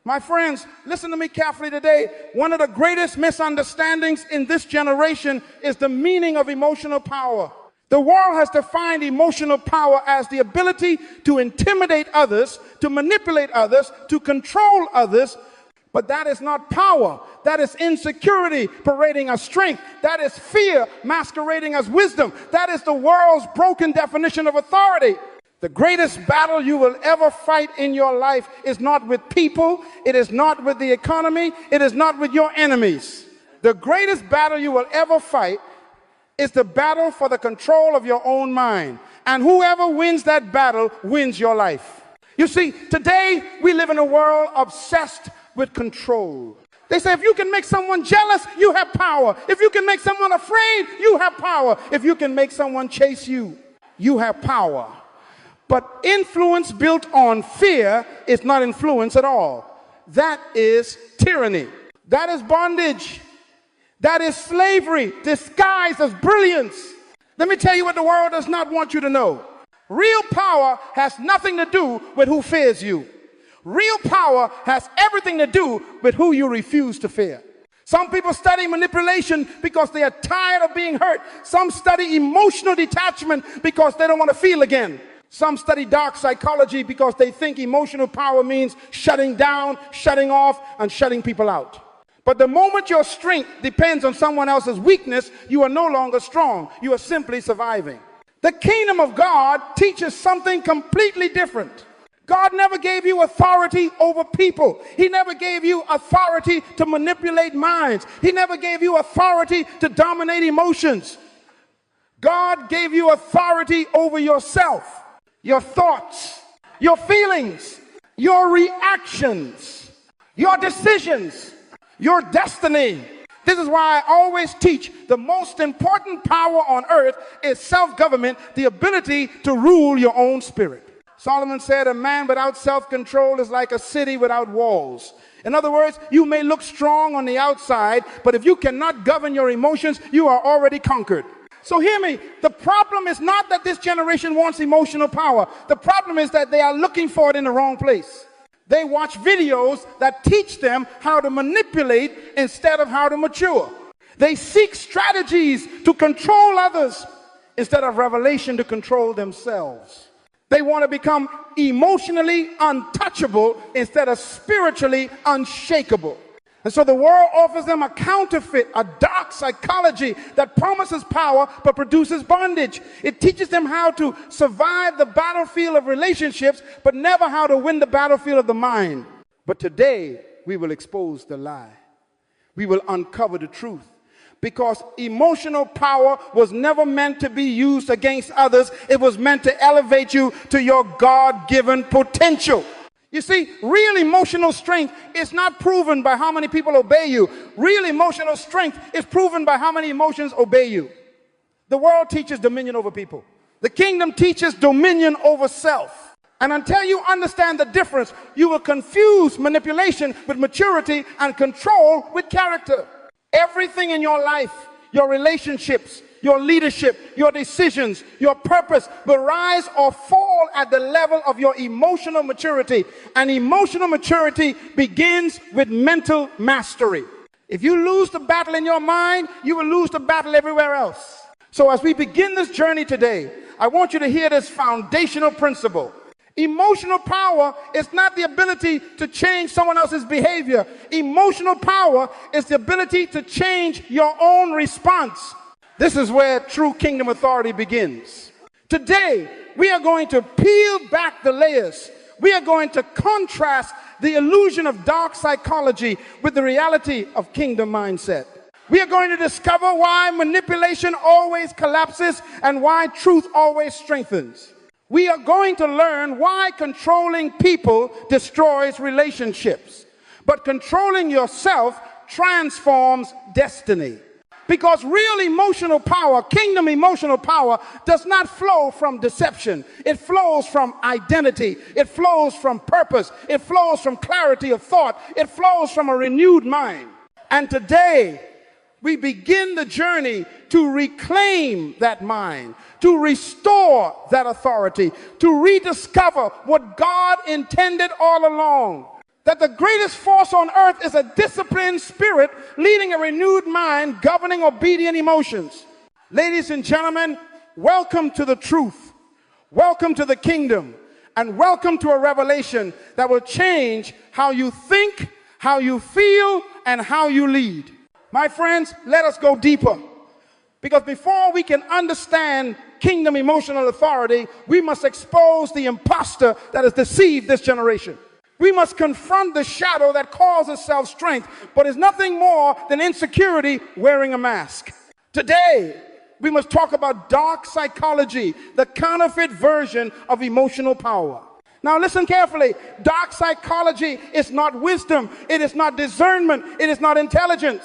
My friends, listen to me carefully today. One of the greatest misunderstandings in this generation is the meaning of emotional power. The world has defined emotional power as the ability to intimidate others, to manipulate others, to control others. But that is not power. That is insecurity parading as strength. That is fear masquerading as wisdom. That is the world's broken definition of authority. The greatest battle you will ever fight in your life is not with people. It is not with the economy. It is not with your enemies. The greatest battle you will ever fight is the battle for the control of your own mind. And whoever wins that battle wins your life. You see, today we live in a world obsessed with control. They say if you can make someone jealous, you have power. If you can make someone afraid, you have power. If you can make someone chase you, you have power. But influence built on fear is not influence at all. That is tyranny. That is bondage. That is slavery disguised as brilliance. Let me tell you what the world does not want you to know. Real power has nothing to do with who fears you. Real power has everything to do with who you refuse to fear. Some people study manipulation because they are tired of being hurt. Some study emotional detachment because they don't want to feel again. Some study dark psychology because they think emotional power means shutting down, shutting off, and shutting people out. But the moment your strength depends on someone else's weakness, you are no longer strong. You are simply surviving. The kingdom of God teaches something completely different. God never gave you authority over people. He never gave you authority to manipulate minds. He never gave you authority to dominate emotions. God gave you authority over yourself, your thoughts, your feelings, your reactions, your decisions, your destiny. This is why I always teach the most important power on earth is self-government, the ability to rule your own spirit. Solomon said, a man without self-control is like a city without walls. In other words, you may look strong on the outside, but if you cannot govern your emotions, you are already conquered. So hear me, the problem is not that this generation wants emotional power. The problem is that they are looking for it in the wrong place. They watch videos that teach them how to manipulate instead of how to mature. They seek strategies to control others instead of revelation to control themselves. They want to become emotionally untouchable instead of spiritually unshakable. And so the world offers them a counterfeit, a dark psychology that promises power but produces bondage. It teaches them how to survive the battlefield of relationships but never how to win the battlefield of the mind. But today we will expose the lie. We will uncover the truth. Because emotional power was never meant to be used against others. It was meant to elevate you to your God-given potential. You see, real emotional strength is not proven by how many people obey you. Real emotional strength is proven by how many emotions obey you. The world teaches dominion over people. The kingdom teaches dominion over self. And until you understand the difference, you will confuse manipulation with maturity and control with character. Everything in your life, your relationships, your leadership, your decisions, your purpose will rise or fall at the level of your emotional maturity. And emotional maturity begins with mental mastery. If you lose the battle in your mind, you will lose the battle everywhere else. So as we begin this journey today, I want you to hear this foundational principle. Emotional power is not the ability to change someone else's behavior. Emotional power is the ability to change your own response. This is where true kingdom authority begins. Today, we are going to peel back the layers. We are going to contrast the illusion of dark psychology with the reality of kingdom mindset. We are going to discover why manipulation always collapses and why truth always strengthens. We are going to learn why controlling people destroys relationships, but controlling yourself transforms destiny. Because real emotional power, kingdom emotional power, does not flow from deception. It flows from identity. It flows from purpose. It flows from clarity of thought. It flows from a renewed mind. And today, we begin the journey to reclaim that mind, to restore that authority, to rediscover what God intended all along. that the greatest force on earth is a disciplined spirit leading a renewed mind, governing obedient emotions. Ladies and gentlemen, welcome to the truth. Welcome to the kingdom. And welcome to a revelation that will change how you think, how you feel, and how you lead. My friends, let us go deeper. Because before we can understand kingdom emotional authority, we must expose the imposter that has deceived this generation. We must confront the shadow that calls itself strength, but is nothing more than insecurity wearing a mask. Today, we must talk about dark psychology, the counterfeit version of emotional power. Now listen carefully. Dark psychology is not wisdom. It is not discernment. It is not intelligence.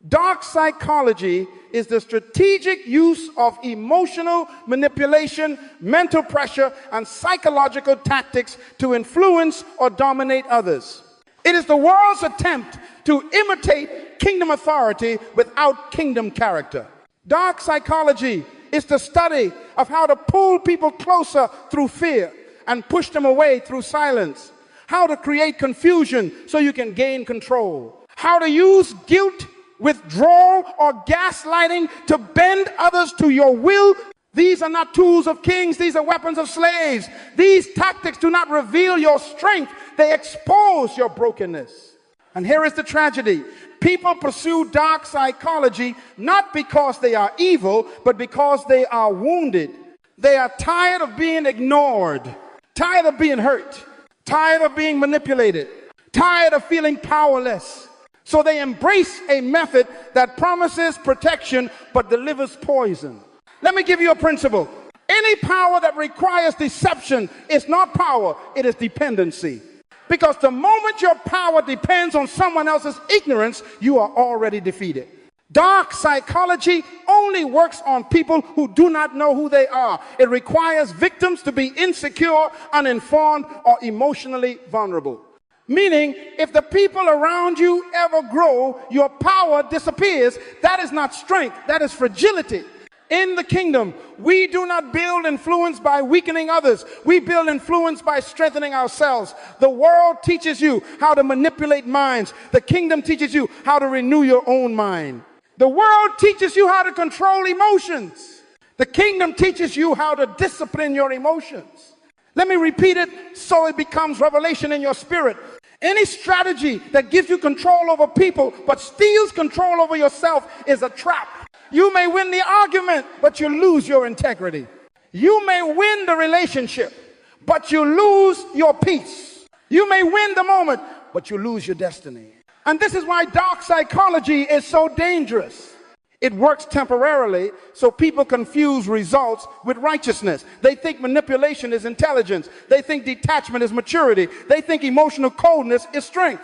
Dark psychology is the strategic use of emotional manipulation, mental pressure, and psychological tactics to influence or dominate others. It is the world's attempt to imitate kingdom authority without kingdom character. Dark psychology is the study of how to pull people closer through fear and push them away through silence. How to create confusion so you can gain control. How to use guilt, withdrawal, or gaslighting to bend others to your will. These are not tools of kings. These are weapons of slaves. These tactics do not reveal your strength. They expose your brokenness. And here is the tragedy. People pursue dark psychology not because they are evil, but because they are wounded. They are tired of being ignored, tired of being hurt, tired of being manipulated, tired of feeling powerless. So they embrace a method that promises protection but delivers poison. Let me give you a principle. Any power that requires deception is not power, it is dependency. Because the moment your power depends on someone else's ignorance, you are already defeated. Dark psychology only works on people who do not know who they are. It requires victims to be insecure, uninformed, or emotionally vulnerable. Meaning, if the people around you ever grow, your power disappears. That is not strength, that is fragility. In the kingdom, we do not build influence by weakening others. We build influence by strengthening ourselves. The world teaches you how to manipulate minds. The kingdom teaches you how to renew your own mind. The world teaches you how to control emotions. The kingdom teaches you how to discipline your emotions. Let me repeat it so it becomes revelation in your spirit. Any strategy that gives you control over people but steals control over yourself is a trap. You may win the argument, but you lose your integrity. You may win the relationship, but you lose your peace. You may win the moment, but you lose your destiny. And this is why dark psychology is so dangerous. It works temporarily, so people confuse results with righteousness. They think manipulation is intelligence. They think detachment is maturity. They think emotional coldness is strength.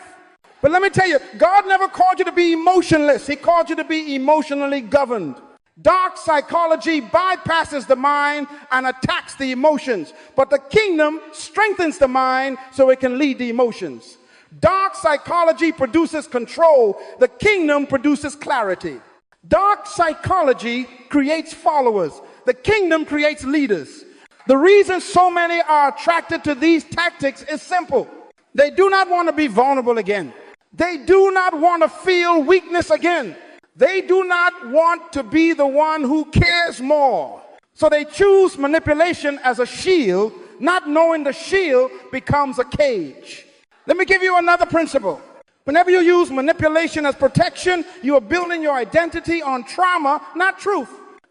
But let me tell you, God never called you to be emotionless. He called you to be emotionally governed. Dark psychology bypasses the mind and attacks the emotions, but the kingdom strengthens the mind so it can lead the emotions. Dark psychology produces control. The kingdom produces clarity. Dark psychology creates followers. The kingdom creates leaders. The reason so many are attracted to these tactics is simple. They do not want to be vulnerable again. They do not want to feel weakness again. They do not want to be the one who cares more. So they choose manipulation as a shield, not knowing the shield becomes a cage. Let me give you another principle. Whenever you use manipulation as protection, you are building your identity on trauma, not truth.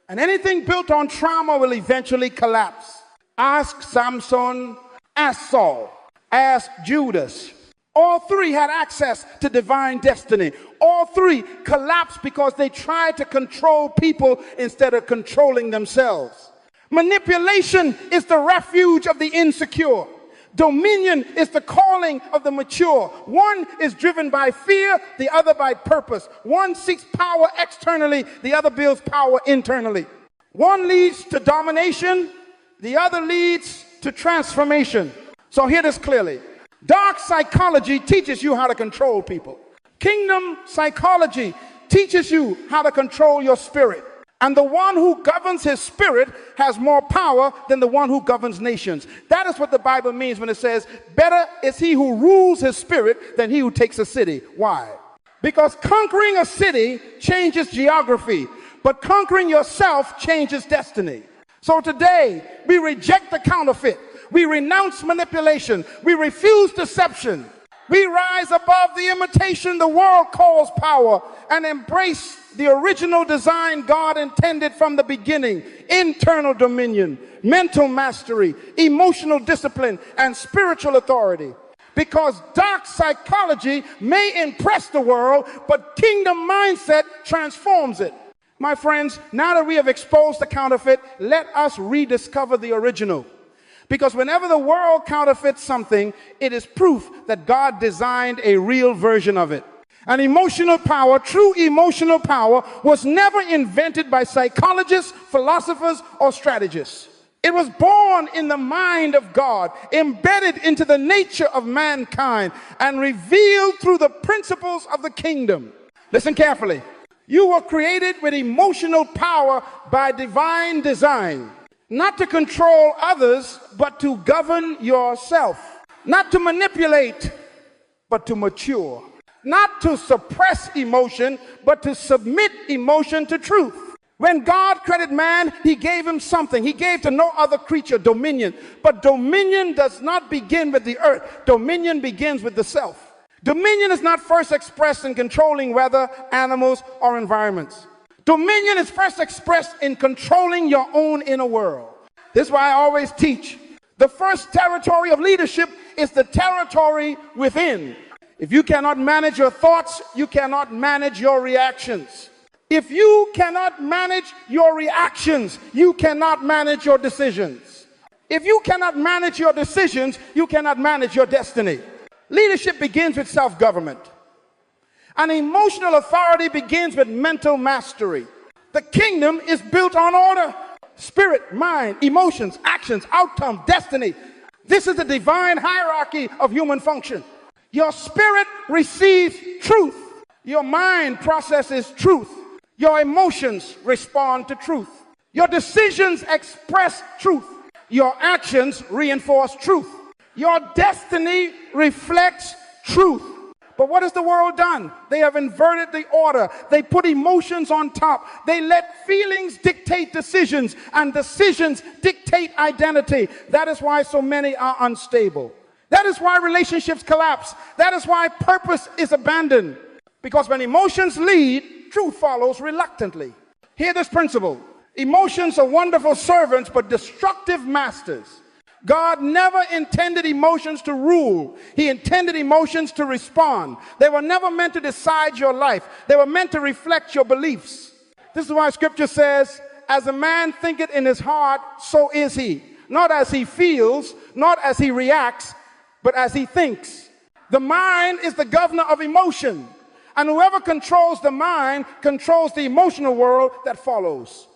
And anything built on trauma will eventually collapse. Ask Samson, ask Saul, ask Judas. All three had access to divine destiny. All three collapsed because they tried to control people instead of controlling themselves. Manipulation is the refuge of the insecure. Dominion is the calling of the mature. One is driven by fear, the other by purpose. One seeks power externally, the other builds power internally. One leads to domination, the other leads to transformation. So hear this clearly. Dark psychology teaches you how to control people. Kingdom psychology teaches you how to control your spirit. And the one who governs his spirit has more power than the one who governs nations. That is what the Bible means when it says, better is he who rules his spirit than he who takes a city. Why? Because conquering a city changes geography, but conquering yourself changes destiny. So today, we reject the counterfeit. We renounce manipulation. We refuse deception. We rise above the imitation the world calls power and embrace the original design God intended from the beginning: internal dominion, mental mastery, emotional discipline, and spiritual authority. Because dark psychology may impress the world, but kingdom mindset transforms it. My friends, now that we have exposed the counterfeit, let us rediscover the original. Because whenever the world counterfeits something, it is proof that God designed a real version of it. And emotional power, true emotional power, was never invented by psychologists, philosophers, or strategists. It was born in the mind of God, embedded into the nature of mankind, and revealed through the principles of the kingdom. Listen carefully. You were created with emotional power by divine design. Not to control others, but to govern yourself. Not to manipulate, but to mature. Not to suppress emotion, but to submit emotion to truth. When God created man, he gave him something. He gave to no other creature dominion. But dominion does not begin with the earth. Dominion begins with the self. Dominion is not first expressed in controlling weather, animals, or environments. Dominion is first expressed in controlling your own inner world. This is why I always teach. The first territory of leadership is the territory within. If you cannot manage your thoughts, you cannot manage your reactions. If you cannot manage your reactions, you cannot manage your decisions. If you cannot manage your decisions, you cannot manage your destiny. Leadership begins with self-government. And emotional authority begins with mental mastery. The kingdom is built on order. Spirit, mind, emotions, actions, outcome, destiny. This is the divine hierarchy of human function. Your spirit receives truth. Your mind processes truth. Your emotions respond to truth. Your decisions express truth. Your actions reinforce truth. Your destiny reflects truth. But what has the world done? They have inverted the order. They put emotions on top. They let feelings dictate decisions, and decisions dictate identity. That is why so many are unstable. That is why relationships collapse. That is why purpose is abandoned. Because when emotions lead, truth follows reluctantly. Hear this principle. Emotions are wonderful servants, but destructive masters. God never intended emotions to rule. He intended emotions to respond. They were never meant to decide your life. They were meant to reflect your beliefs. This is why scripture says, as a man thinketh in his heart, so is he. Not as he feels, not as he reacts, but as he thinks. The mind is the governor of emotion. And whoever controls the mind controls the emotional world that follows.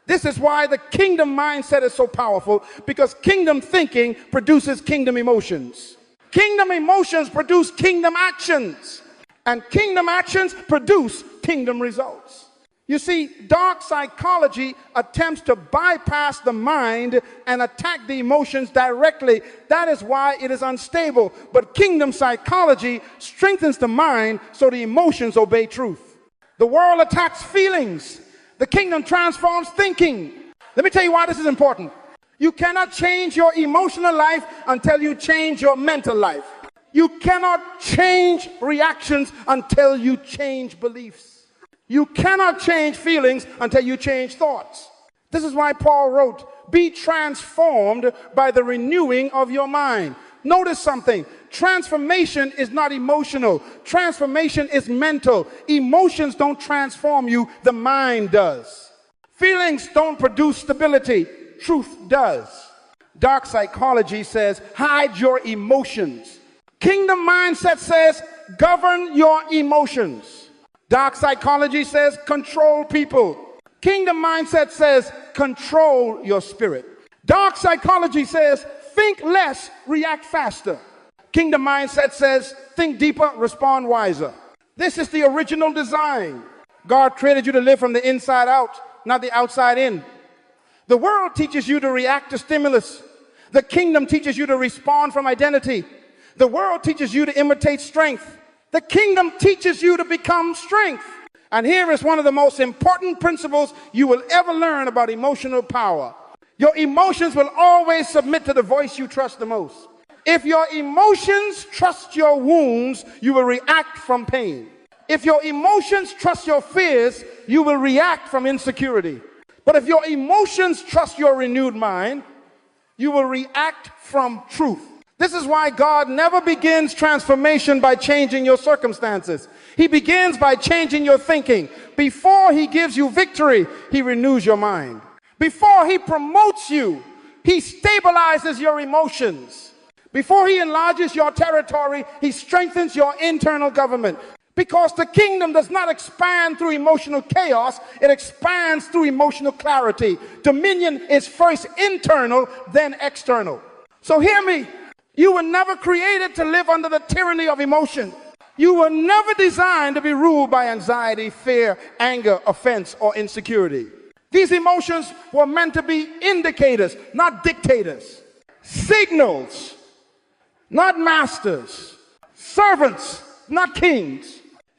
This is why the kingdom mindset is so powerful, because kingdom thinking produces kingdom emotions. Kingdom emotions produce kingdom actions, and kingdom actions produce kingdom results. You see, dark psychology attempts to bypass the mind and attack the emotions directly. That is why it is unstable. But kingdom psychology strengthens the mind so the emotions obey truth. The world attacks feelings. The kingdom transforms thinking. Let me tell you why this is important. You cannot change your emotional life until you change your mental life. You cannot change reactions until you change beliefs. You cannot change feelings until you change thoughts. This is why Paul wrote, be transformed by the renewing of your mind. Notice something. Transformation is not emotional. Transformation is mental. Emotions don't transform you. The mind does. Feelings don't produce stability. Truth does. Dark psychology says, hide your emotions. Kingdom mindset says, govern your emotions. Dark psychology says, control people. Kingdom mindset says, control your spirit. Dark psychology says, think less, react faster. Kingdom mindset says, think deeper, respond wiser. This is the original design. God created you to live from the inside out, not the outside in. The world teaches you to react to stimulus. The kingdom teaches you to respond from identity. The world teaches you to imitate strength. The kingdom teaches you to become strength. And here is one of the most important principles you will ever learn about emotional power. Your emotions will always submit to the voice you trust the most. If your emotions trust your wounds, you will react from pain. If your emotions trust your fears, you will react from insecurity. But if your emotions trust your renewed mind, you will react from truth. This is why God never begins transformation by changing your circumstances. He begins by changing your thinking. Before he gives you victory, he renews your mind. Before he promotes you, he stabilizes your emotions. Before he enlarges your territory, he strengthens your internal government. Because the kingdom does not expand through emotional chaos, it expands through emotional clarity. Dominion is first internal, then external. So hear me. You were never created to live under the tyranny of emotion. You were never designed to be ruled by anxiety, fear, anger, offense, or insecurity. These emotions were meant to be indicators, not dictators. Signals, not masters. Servants, not kings.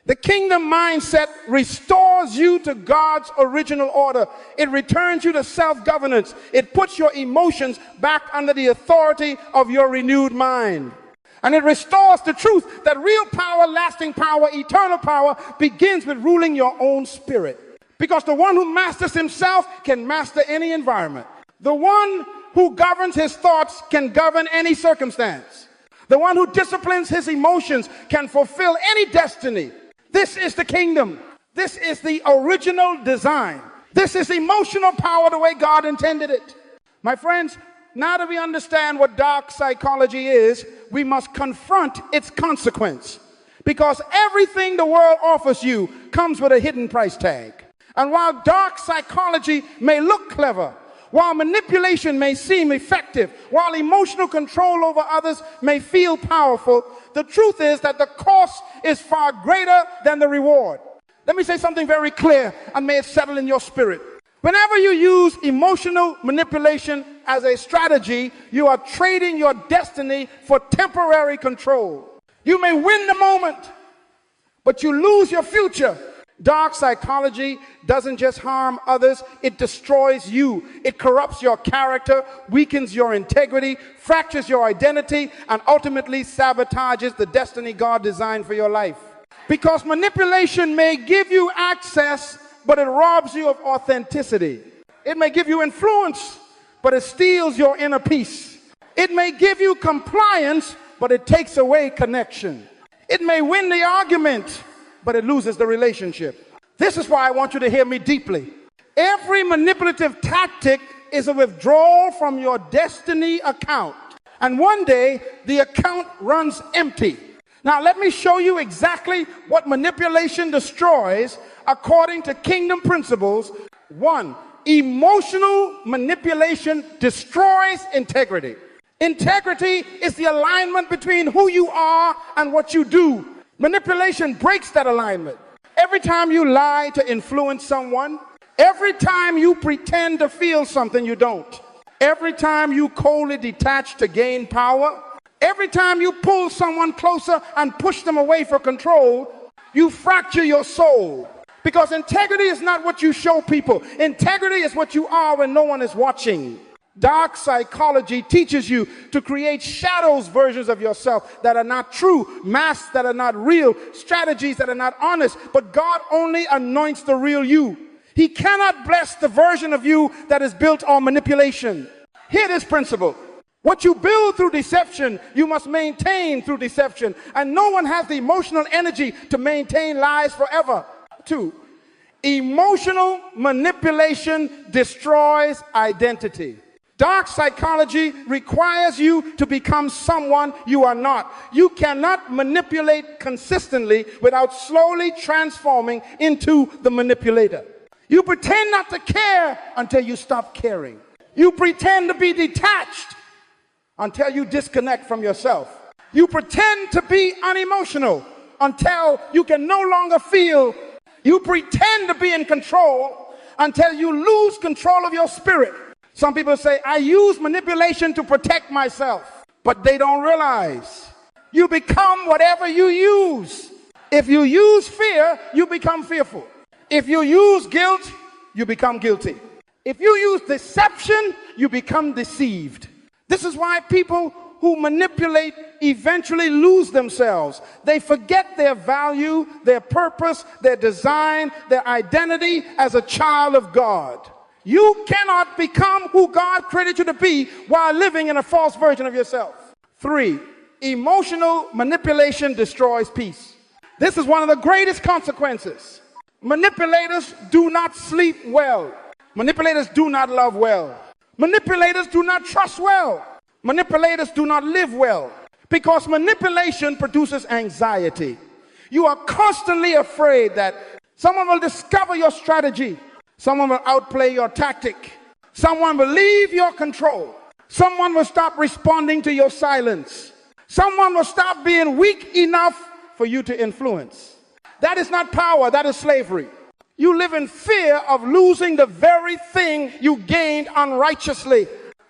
The kingdom mindset restores you to God's original order. It returns you to self-governance. It puts your emotions back under the authority of your renewed mind. And it restores the truth that real power, lasting power, eternal power begins with ruling your own spirit. Because the one who masters himself can master any environment. The one who governs his thoughts can govern any circumstance. The one who disciplines his emotions can fulfill any destiny. This is the kingdom. This is the original design. This is emotional power the way God intended it. My friends, now that we understand what dark psychology is, we must confront its consequence. Because everything the world offers you comes with a hidden price tag. And while dark psychology may look clever, while manipulation may seem effective, while emotional control over others may feel powerful, the truth is that the cost is far greater than the reward. Let me say something very clear, and may it settle in your spirit. Whenever you use emotional manipulation as a strategy, you are trading your destiny for temporary control. You may win the moment, but you lose your future. Dark psychology doesn't just harm others, it destroys you. It corrupts your character, weakens your integrity, fractures your identity, and ultimately sabotages the destiny God designed for your life. Because manipulation may give you access, but it robs you of authenticity. It may give you influence, but it steals your inner peace. It may give you compliance, but it takes away connection. It may win the argument, but it loses the relationship. This is why I want you to hear me deeply. Every manipulative tactic is a withdrawal from your destiny account. And one day, the account runs empty. Now, let me show you exactly what manipulation destroys according to kingdom principles. 1, emotional manipulation destroys integrity. Integrity is the alignment between who you are and what you do. Manipulation breaks that alignment. Every time you lie to influence someone, every time you pretend to feel something you don't, every time you coldly detach to gain power, every time you pull someone closer and push them away for control, you fracture your soul. Because integrity is not what you show people. Integrity is what you are when no one is watching. Dark psychology teaches you to create shadows versions of yourself that are not true, masks that are not real, strategies that are not honest. But God only anoints the real you. He cannot bless the version of you that is built on manipulation. Hear this principle. What you build through deception, you must maintain through deception. And no one has the emotional energy to maintain lies forever. 2, emotional manipulation destroys identity. Dark psychology requires you to become someone you are not. You cannot manipulate consistently without slowly transforming into the manipulator. You pretend not to care until you stop caring. You pretend to be detached until you disconnect from yourself. You pretend to be unemotional until you can no longer feel. You pretend to be in control until you lose control of your spirit. Some people say, I use manipulation to protect myself, but they don't realize you become whatever you use. If you use fear, you become fearful. If you use guilt, you become guilty. If you use deception, you become deceived. This is why people who manipulate eventually lose themselves. They forget their value, their purpose, their design, their identity as a child of God. You cannot become who God created you to be while living in a false version of yourself. 3, emotional manipulation destroys peace. This is one of the greatest consequences. Manipulators do not sleep well. Manipulators do not love well. Manipulators do not trust well. Manipulators do not live well, because manipulation produces anxiety. You are constantly afraid that someone will discover your strategy. Someone will outplay your tactic. Someone will leave your control. Someone will stop responding to your silence. Someone will stop being weak enough for you to influence. That is not power, that is slavery. You live in fear of losing the very thing you gained unrighteously.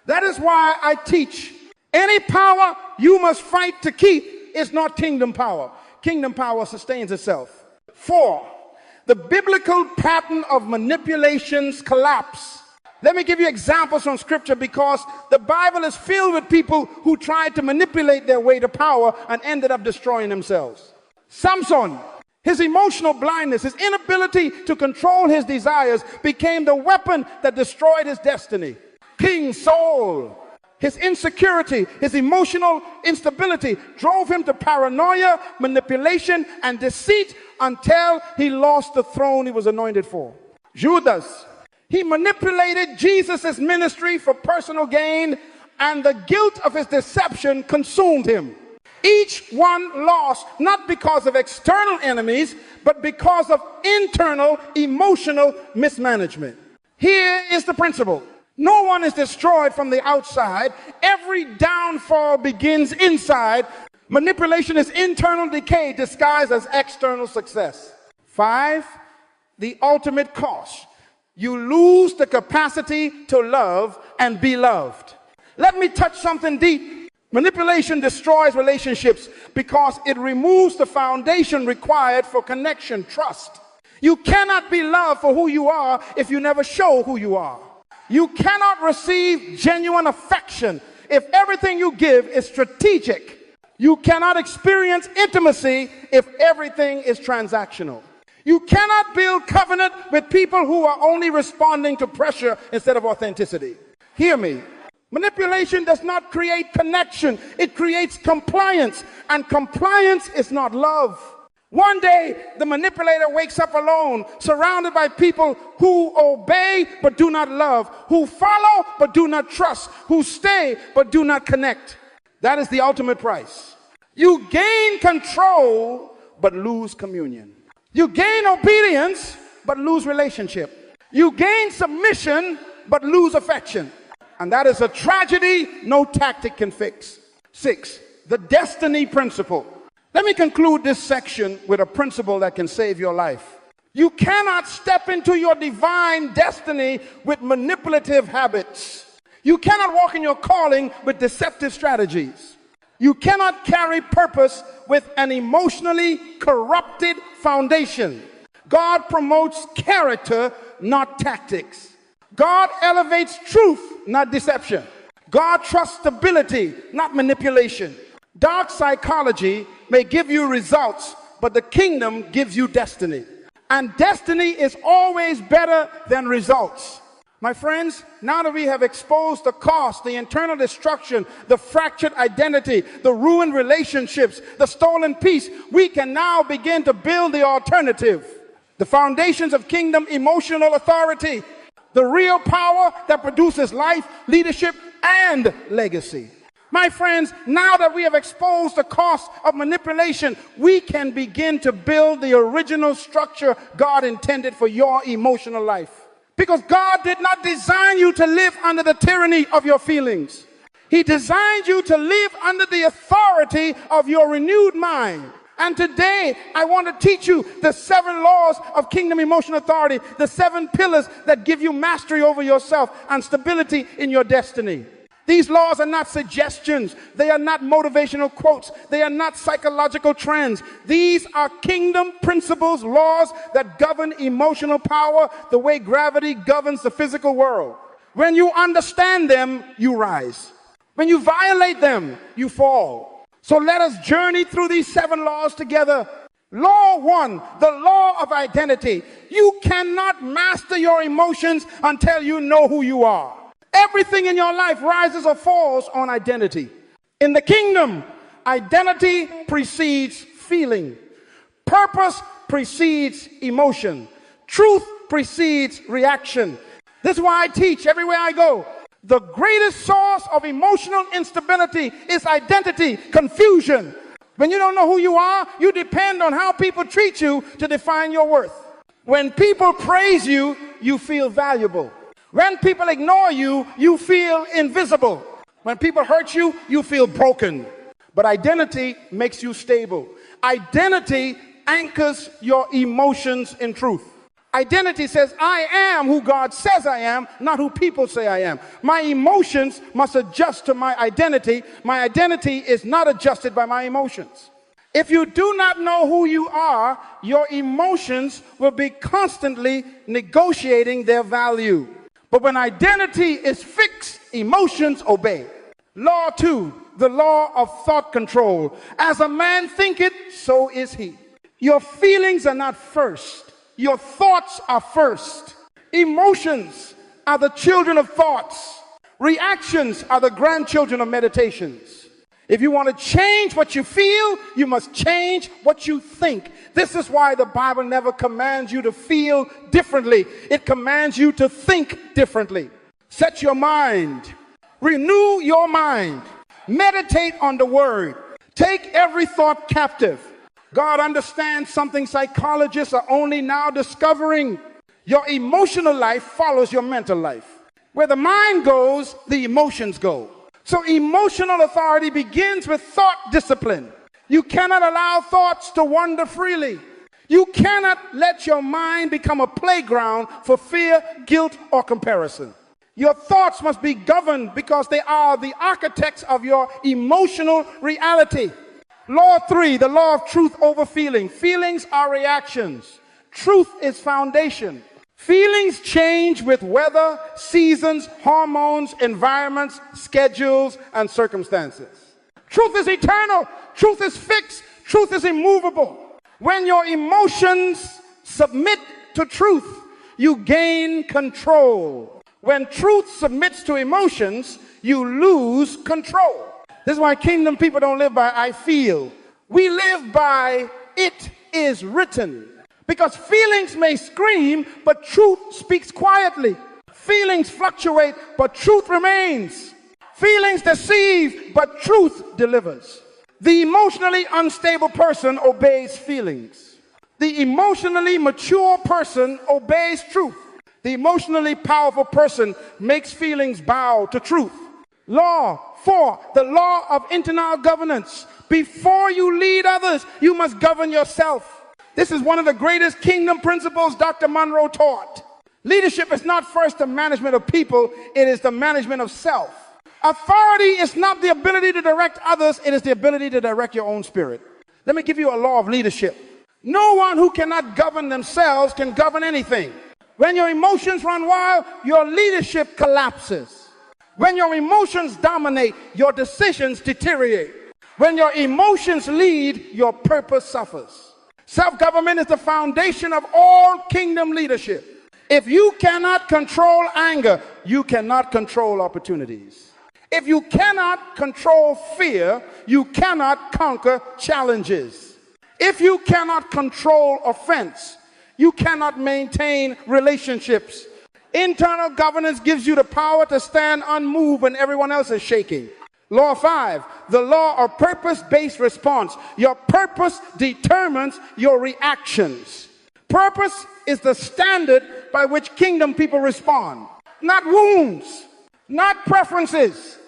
That is why I teach any power you must fight to keep is not kingdom power. Kingdom power sustains itself. 4, the biblical pattern of manipulations collapse. Let me give you examples from scripture, because the Bible is filled with people who tried to manipulate their way to power and ended up destroying themselves. Samson, his emotional blindness, his inability to control his desires became the weapon that destroyed his destiny. King Saul, his insecurity, his emotional instability drove him to paranoia, manipulation, and deceit until he lost the throne he was anointed for. Judas, he manipulated Jesus' ministry for personal gain, and the guilt of his deception consumed him. Each one lost, not because of external enemies, but because of internal emotional mismanagement. Here is the principle. No one is destroyed from the outside. Every downfall begins inside. Manipulation is internal decay disguised as external success. 5, the ultimate cost. You lose the capacity to love and be loved. Let me touch something deep. Manipulation destroys relationships because it removes the foundation required for connection, trust. You cannot be loved for who you are if you never show who you are. You cannot receive genuine affection if everything you give is strategic. You cannot experience intimacy if everything is transactional. You cannot build covenant with people who are only responding to pressure instead of authenticity. Hear me. Manipulation does not create connection. It creates compliance, and compliance is not love. One day, the manipulator wakes up alone, surrounded by people who obey but do not love, who follow but do not trust, who stay but do not connect. That is the ultimate price. You gain control but lose communion. You gain obedience but lose relationship. You gain submission but lose affection. And that is a tragedy no tactic can fix. 6, the destiny principle. Let me conclude this section with a principle that can save your life. You cannot step into your divine destiny with manipulative habits. You cannot walk in your calling with deceptive strategies. You cannot carry purpose with an emotionally corrupted foundation. God promotes character, not tactics. God elevates truth, not deception. God trusts stability, not manipulation. Dark psychology may give you results, but the kingdom gives you destiny. And destiny is always better than results. My friends, now that we have exposed the cost, the internal destruction, the fractured identity, the ruined relationships, the stolen peace, we can now begin to build the alternative. The foundations of kingdom emotional authority, the real power that produces life, leadership, and legacy. My friends, now that we have exposed the cost of manipulation, we can begin to build the original structure God intended for your emotional life. Because God did not design you to live under the tyranny of your feelings. He designed you to live under the authority of your renewed mind. And today, I want to teach you the 7 laws of kingdom emotional authority, the 7 pillars that give you mastery over yourself and stability in your destiny. These laws are not suggestions. They are not motivational quotes. They are not psychological trends. These are kingdom principles, laws that govern emotional power the way gravity governs the physical world. When you understand them, you rise. When you violate them, you fall. So let us journey through these 7 laws together. Law 1, the law of identity. You cannot master your emotions until you know who you are. Everything in your life rises or falls on identity. In the kingdom, identity precedes feeling. Purpose precedes emotion. Truth precedes reaction. This is why I teach everywhere I go. The greatest source of emotional instability is identity confusion. When you don't know who you are, you depend on how people treat you to define your worth. When people praise you, you feel valuable. When people ignore you, you feel invisible. When people hurt you, you feel broken. But identity makes you stable. Identity anchors your emotions in truth. Identity says, I am who God says I am, not who people say I am. My emotions must adjust to my identity. My identity is not adjusted by my emotions. If you do not know who you are, your emotions will be constantly negotiating their value. But when identity is fixed, emotions obey. Law 2, the law of thought control. As a man thinketh, so is he. Your feelings are not first. Your thoughts are first. Emotions are the children of thoughts. Reactions are the grandchildren of meditations. If you want to change what you feel, you must change what you think. This is why the Bible never commands you to feel differently. It commands you to think differently. Set your mind. Renew your mind. Meditate on the word. Take every thought captive. God understands something psychologists are only now discovering. Your emotional life follows your mental life. Where the mind goes, the emotions go. So emotional authority begins with thought discipline. You cannot allow thoughts to wander freely. You cannot let your mind become a playground for fear, guilt, or comparison. Your thoughts must be governed because they are the architects of your emotional reality. Law 3, the law of truth over feeling. Feelings are reactions. Truth is foundation. Feelings change with weather, seasons, hormones, environments, schedules, and circumstances. Truth is eternal. Truth is fixed. Truth is immovable. When your emotions submit to truth, you gain control. When truth submits to emotions, you lose control. This is why kingdom people don't live by I feel. We live by it is written. Because feelings may scream, but truth speaks quietly. Feelings fluctuate, but truth remains. Feelings deceive, but truth delivers. The emotionally unstable person obeys feelings. The emotionally mature person obeys truth. The emotionally powerful person makes feelings bow to truth. Law 4, the law of internal governance. Before you lead others, you must govern yourself. This is one of the greatest kingdom principles Dr. Munroe taught. Leadership is not first the management of people, it is the management of self. Authority is not the ability to direct others, it is the ability to direct your own spirit. Let me give you a law of leadership. No one who cannot govern themselves can govern anything. When your emotions run wild, your leadership collapses. When your emotions dominate, your decisions deteriorate. When your emotions lead, your purpose suffers. Self-government is the foundation of all kingdom leadership. If you cannot control anger, you cannot control opportunities. If you cannot control fear, you cannot conquer challenges. If you cannot control offense, you cannot maintain relationships. Internal governance gives you the power to stand unmoved when everyone else is shaking. Law 5, the law of purpose-based response. Your purpose determines your reactions. Purpose is the standard by which kingdom people respond. Not wounds, not preferences,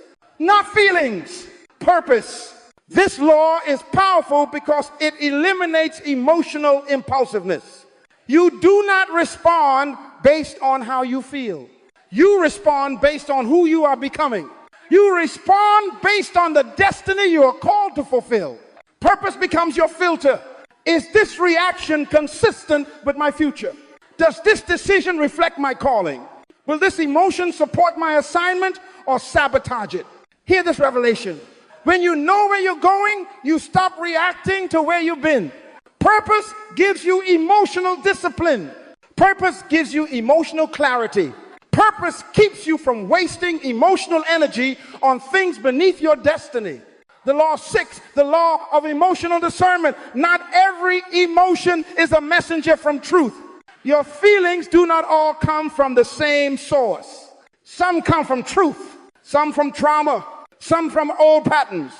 not feelings. Purpose. This law is powerful because it eliminates emotional impulsiveness. You do not respond based on how you feel. You respond based on who you are becoming. You respond based on the destiny you are called to fulfill. Purpose becomes your filter. Is this reaction consistent with my future? Does this decision reflect my calling? Will this emotion support my assignment or sabotage it? Hear this revelation. When you know where you're going, you stop reacting to where you've been. Purpose gives you emotional discipline. Purpose gives you emotional clarity. Purpose keeps you from wasting emotional energy on things beneath your destiny. The law 6, the law of emotional discernment. Not every emotion is a messenger from truth. Your feelings do not all come from the same source. Some come from truth, some from trauma, some from old patterns,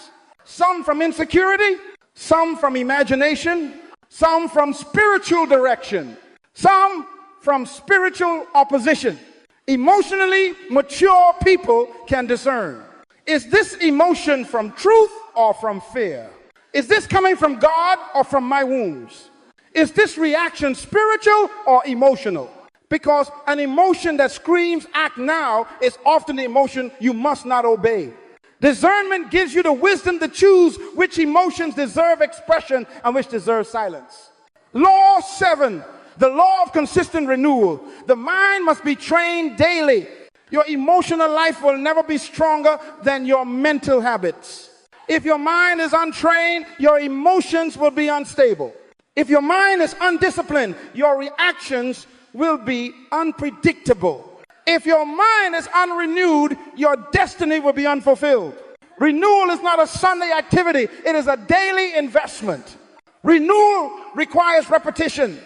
some from insecurity, some from imagination, some from spiritual direction, some from spiritual opposition. Emotionally mature people can discern. Is this emotion from truth or from fear? Is this coming from God or from my wounds? Is this reaction spiritual or emotional? Because an emotion that screams act now is often the emotion you must not obey. Discernment gives you the wisdom to choose which emotions deserve expression and which deserve silence. Law 7, the law of consistent renewal. The mind must be trained daily. Your emotional life will never be stronger than your mental habits. If your mind is untrained, your emotions will be unstable. If your mind is undisciplined, your reactions will be unpredictable. If your mind is unrenewed, your destiny will be unfulfilled. Renewal is not a Sunday activity, it is a daily investment. Renewal requires repetition.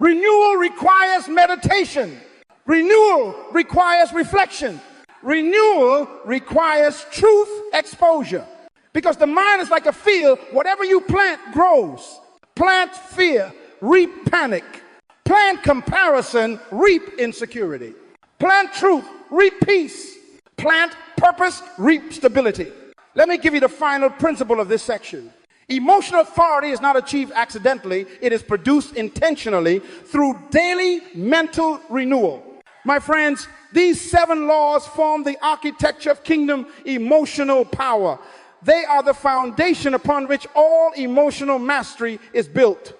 Renewal requires meditation. Renewal requires reflection. Renewal requires truth exposure. Because the mind is like a field, whatever you plant grows. Plant fear, reap panic. Plant comparison, reap insecurity. Plant truth, reap peace. Plant purpose, reap stability. Let me give you the final principle of this section. Emotional authority is not achieved accidentally. It is produced intentionally through daily mental renewal. My friends, these 7 laws form the architecture of kingdom emotional power. They are the foundation upon which all emotional mastery is built.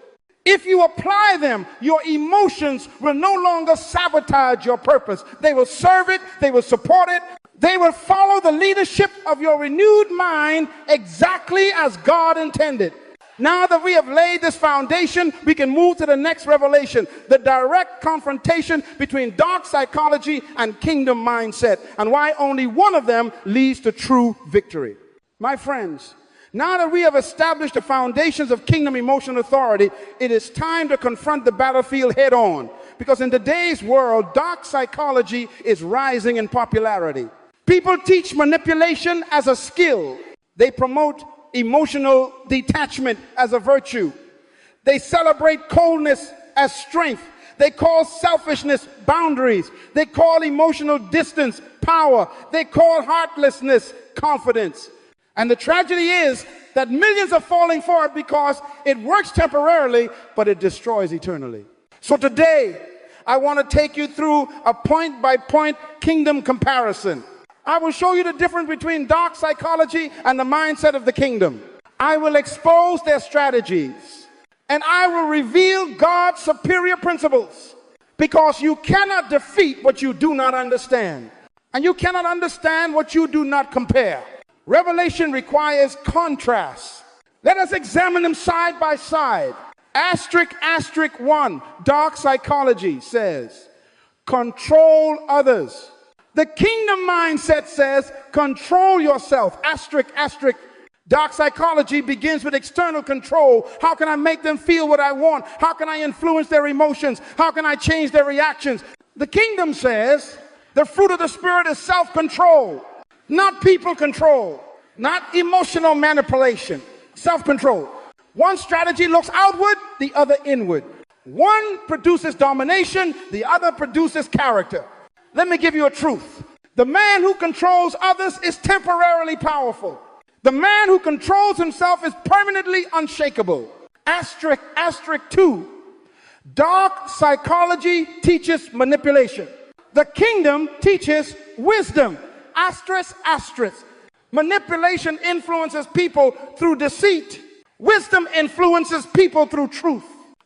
If you apply them, your emotions will no longer sabotage your purpose. They will serve it, they will support it, they will follow the leadership of your renewed mind exactly as God intended. Now that we have laid this foundation, we can move to the next revelation, the direct confrontation between dark psychology and kingdom mindset, and why only one of them leads to true victory. My friends, now that we have established the foundations of kingdom emotional authority, it is time to confront the battlefield head on. Because in today's world, dark psychology is rising in popularity. People teach manipulation as a skill. They promote emotional detachment as a virtue. They celebrate coldness as strength. They call selfishness boundaries. They call emotional distance power. They call heartlessness confidence. And the tragedy is that millions are falling for it because it works temporarily, but it destroys eternally. So today, I want to take you through a point-by-point kingdom comparison. I will show you the difference between dark psychology and the mindset of the kingdom. I will expose their strategies, and I will reveal God's superior principles, because you cannot defeat what you do not understand, and you cannot understand what you do not compare. Revelation requires contrast. Let us examine them side by side. Asterisk, asterisk 1, dark psychology says, control others. The kingdom mindset says, control yourself. Asterisk, asterisk. Dark psychology begins with external control. How can I make them feel what I want? How can I influence their emotions? How can I change their reactions? The kingdom says, the fruit of the Spirit is self-control. Not people control, not emotional manipulation, self-control. One strategy looks outward, the other inward. One produces domination, the other produces character. Let me give you a truth. The man who controls others is temporarily powerful. The man who controls himself is permanently unshakable. Asterisk, asterisk 2. Dark psychology teaches manipulation. The kingdom teaches wisdom. Asterisk, asterisk. Manipulation influences people through deceit. Wisdom influences people through truth.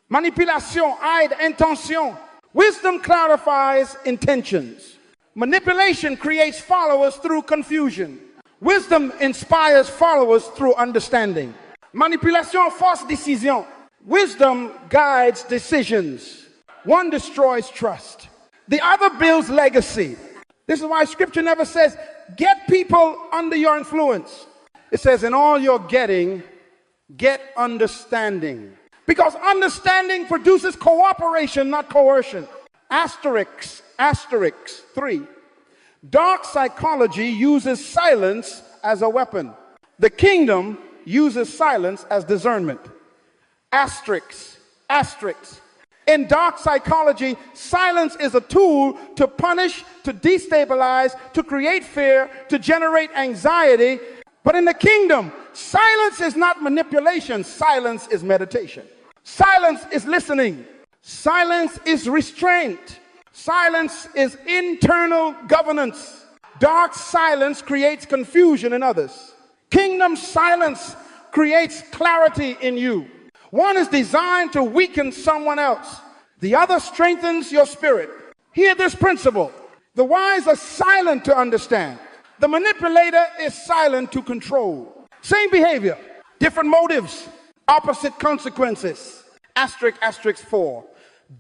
Manipulation aide intention. Wisdom clarifies intentions. Manipulation creates followers through confusion. Wisdom inspires followers through understanding. Manipulation force décision. Wisdom guides decisions. One destroys trust. The other builds legacy. This is why scripture never says, get people under your influence. It says, in all you're getting, get understanding. Because understanding produces cooperation, not coercion. Asterisk, asterisk 3. Dark psychology uses silence as a weapon. The kingdom uses silence as discernment. Asterisk, asterisk. In dark psychology, silence is a tool to punish, to destabilize, to create fear, to generate anxiety. But in the kingdom, silence is not manipulation. Silence is meditation. Silence is listening. Silence is restraint. Silence is internal governance. Dark silence creates confusion in others. Kingdom silence creates clarity in you. One is designed to weaken someone else. The other strengthens your spirit. Hear this principle. The wise are silent to understand. The manipulator is silent to control. Same behavior, different motives, opposite consequences. Asterisk, asterisk 4.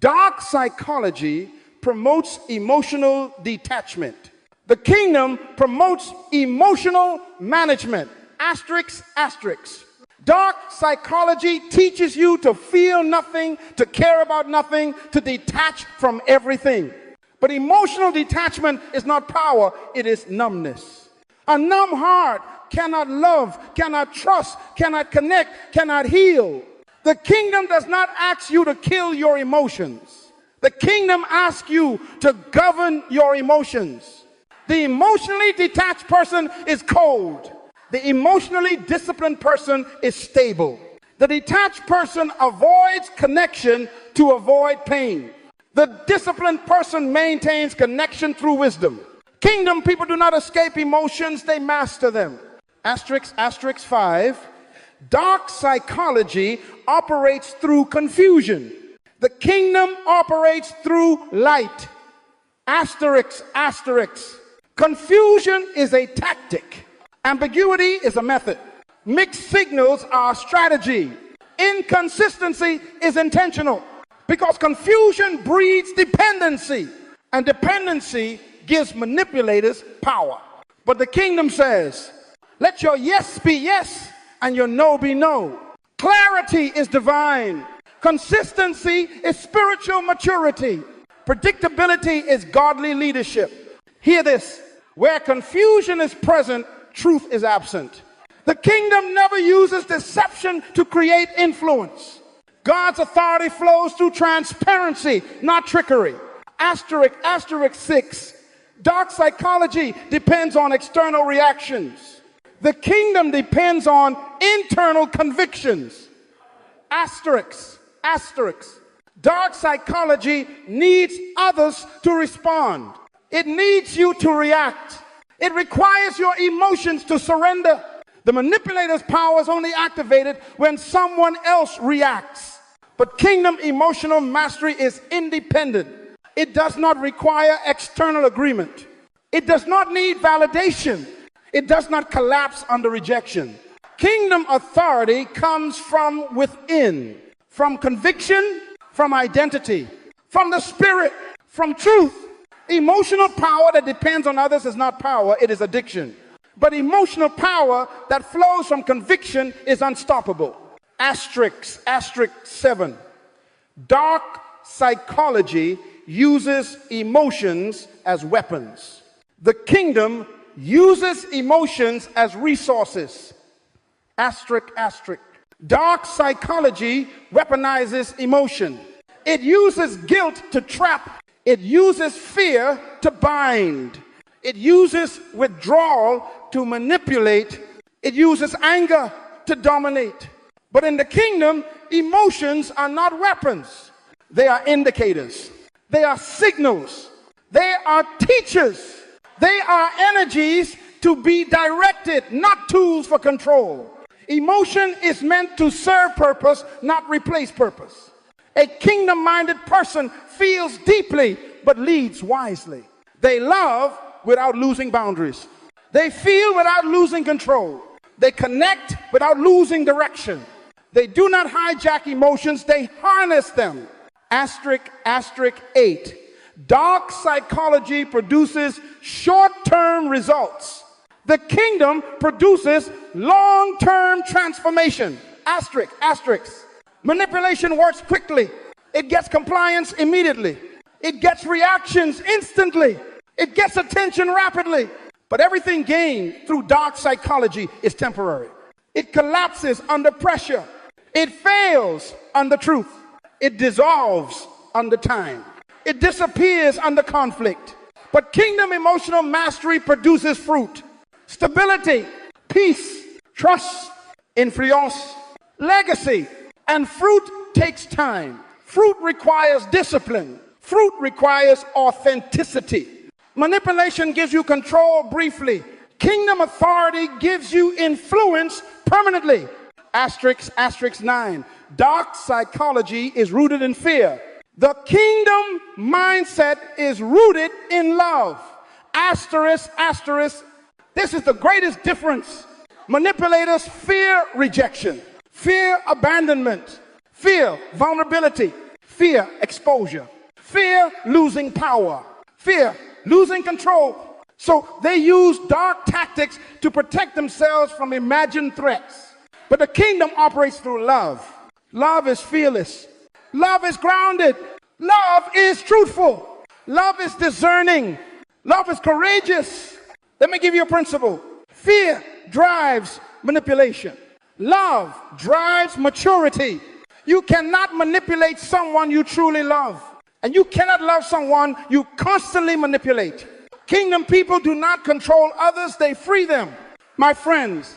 Dark psychology promotes emotional detachment. The kingdom promotes emotional management. Asterisk, asterisk. Dark psychology teaches you to feel nothing, to care about nothing, to detach from everything. But emotional detachment is not power, it is numbness. A numb heart cannot love, cannot trust, cannot connect, cannot heal. The kingdom does not ask you to kill your emotions. The kingdom asks you to govern your emotions. The emotionally detached person is cold. The emotionally disciplined person is stable. The detached person avoids connection to avoid pain. The disciplined person maintains connection through wisdom. Kingdom people do not escape emotions, they master them. Asterisk, asterisk 5. Dark psychology operates through confusion. The kingdom operates through light. Asterisk, asterisk. Confusion is a tactic. Ambiguity is a method. Mixed signals are a strategy. Inconsistency is intentional. Because confusion breeds dependency. And dependency gives manipulators power. But the kingdom says, let your yes be yes and your no be no. Clarity is divine. Consistency is spiritual maturity. Predictability is godly leadership. Hear this. Where confusion is present, truth is absent. The kingdom never uses deception to create influence. God's authority flows through transparency, not trickery. Asterisk, asterisk 6. Dark psychology depends on external reactions. The kingdom depends on internal convictions. Asterisk, asterisk. Dark psychology needs others to respond. It needs you to react. It requires your emotions to surrender. The manipulator's power is only activated when someone else reacts. But kingdom emotional mastery is independent. It does not require external agreement. It does not need validation. It does not collapse under rejection. Kingdom authority comes from within, from conviction, from identity, from the spirit, from truth. Emotional power that depends on others is not power, it is addiction. But emotional power that flows from conviction is unstoppable. Asterisk, asterisk 7. Dark psychology uses emotions as weapons. The kingdom uses emotions as resources. Asterisk, asterisk. Dark psychology weaponizes emotion. It uses guilt to trap. It uses fear to bind. It uses withdrawal to manipulate. It uses anger to dominate. But in the kingdom, emotions are not weapons. They are indicators. They are signals. They are teachers. They are energies to be directed, not tools for control. Emotion is meant to serve purpose, not replace purpose. A kingdom-minded person feels deeply, but leads wisely. They love without losing boundaries. They feel without losing control. They connect without losing direction. They do not hijack emotions, they harness them. Asterisk, asterisk 8. Dark psychology produces short-term results. The kingdom produces long-term transformation. Asterisk, asterisk. Manipulation works quickly. It gets compliance immediately. It gets reactions instantly. It gets attention rapidly. But everything gained through dark psychology is temporary. It collapses under pressure. It fails under truth. It dissolves under time. It disappears under conflict. But kingdom emotional mastery produces fruit. Stability, peace, trust, influence, legacy. And fruit takes time. Fruit requires discipline. Fruit requires authenticity. Manipulation gives you control briefly. Kingdom authority gives you influence permanently. Asterisk, asterisk 9. Dark psychology is rooted in fear. The kingdom mindset is rooted in love. Asterisk, asterisk. This is the greatest difference. Manipulators fear rejection, fear abandonment, fear vulnerability, fear exposure, fear losing power, fear losing control. So they use dark tactics to protect themselves from imagined threats. But the kingdom operates through love. Love is fearless. Love is grounded. Love is truthful. Love is discerning. Love is courageous. Let me give you a principle. Fear drives manipulation. Love drives maturity. You cannot manipulate someone you truly love. And you cannot love someone you constantly manipulate. Kingdom people do not control others, they free them. My friends,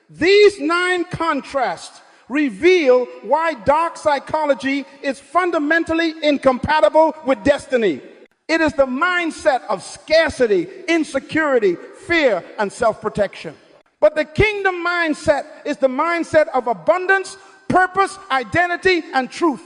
these 9 contrasts reveal why dark psychology is fundamentally incompatible with destiny. It is the mindset of scarcity, insecurity, fear, and self-protection. But the kingdom mindset is the mindset of abundance, purpose, identity, and truth.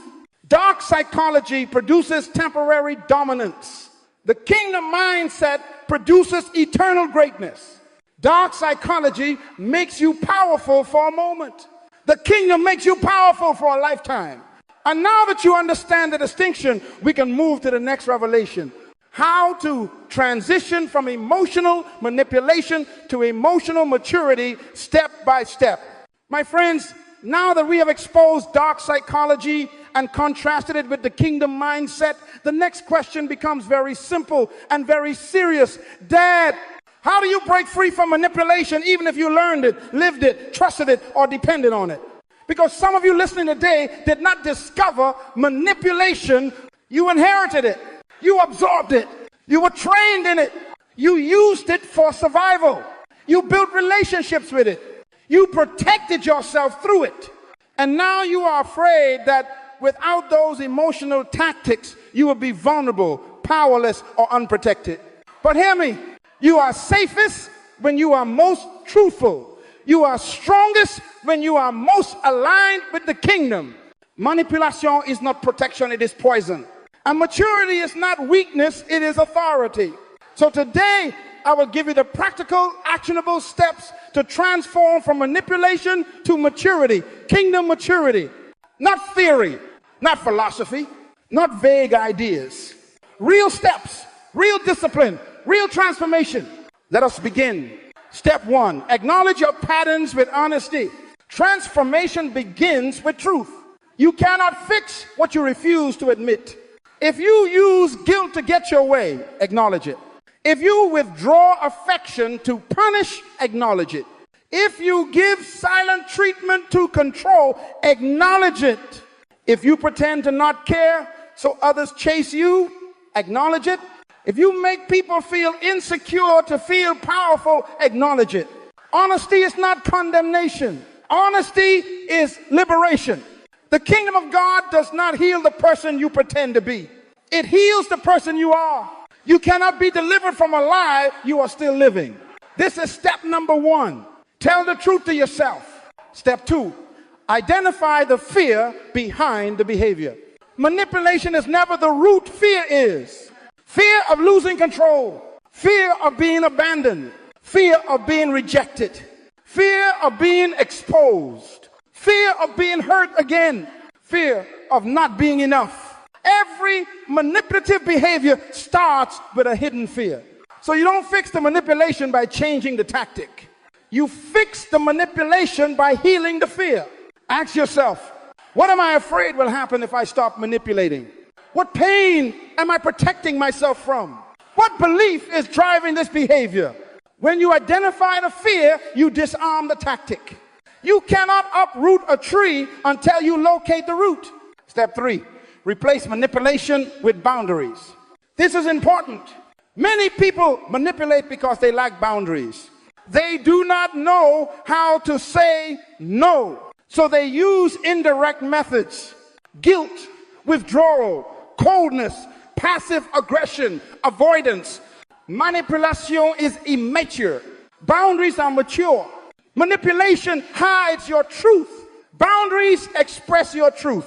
Dark psychology produces temporary dominance. The kingdom mindset produces eternal greatness. Dark psychology makes you powerful for a moment. The kingdom makes you powerful for a lifetime. And now that you understand the distinction, we can move to the next revelation. How to transition from emotional manipulation to emotional maturity step by step. My friends, now that we have exposed dark psychology and contrasted it with the kingdom mindset, the next question becomes very simple and very serious. Dad, how do you break free from manipulation even if you learned it, lived it, trusted it, or depended on it? Because some of you listening today did not discover manipulation. You inherited it. You absorbed it. You were trained in it. You used it for survival. You built relationships with it. You protected yourself through it. And now you are afraid that without those emotional tactics, you will be vulnerable, powerless, or unprotected. But hear me. You are safest when you are most truthful. You are strongest when you are most aligned with the kingdom. Manipulation is not protection, it is poison. And maturity is not weakness, it is authority. So today, I will give you the practical, actionable steps to transform from manipulation to maturity, kingdom maturity. Not theory, not philosophy, not vague ideas. Real steps, real discipline, real transformation. Let us begin. Step 1, acknowledge your patterns with honesty. Transformation begins with truth. You cannot fix what you refuse to admit. If you use guilt to get your way, acknowledge it. If you withdraw affection to punish, acknowledge it. If you give silent treatment to control, acknowledge it. If you pretend to not care so others chase you, acknowledge it. If you make people feel insecure to feel powerful, acknowledge it. Honesty is not condemnation. Honesty is liberation. The kingdom of God does not heal the person you pretend to be. It heals the person you are. You cannot be delivered from a lie you are still living. This is step number 1. Tell the truth to yourself. Step 2. Identify the fear behind the behavior. Manipulation is never the root. Fear is. Fear of losing control. Fear of being abandoned. Fear of being rejected. Fear of being exposed. Fear of being hurt again. Fear of not being enough. Every manipulative behavior starts with a hidden fear. So you don't fix the manipulation by changing the tactic. You fix the manipulation by healing the fear. Ask yourself, what am I afraid will happen if I stop manipulating? What pain am I protecting myself from? What belief is driving this behavior? When you identify the fear, you disarm the tactic. You cannot uproot a tree until you locate the root. Step 3, replace manipulation with boundaries. This is important. Many people manipulate because they lack boundaries. They do not know how to say no. So they use indirect methods: guilt, withdrawal, coldness, passive aggression, avoidance. Manipulation is immature. Boundaries are mature. Manipulation hides your truth. Boundaries express your truth.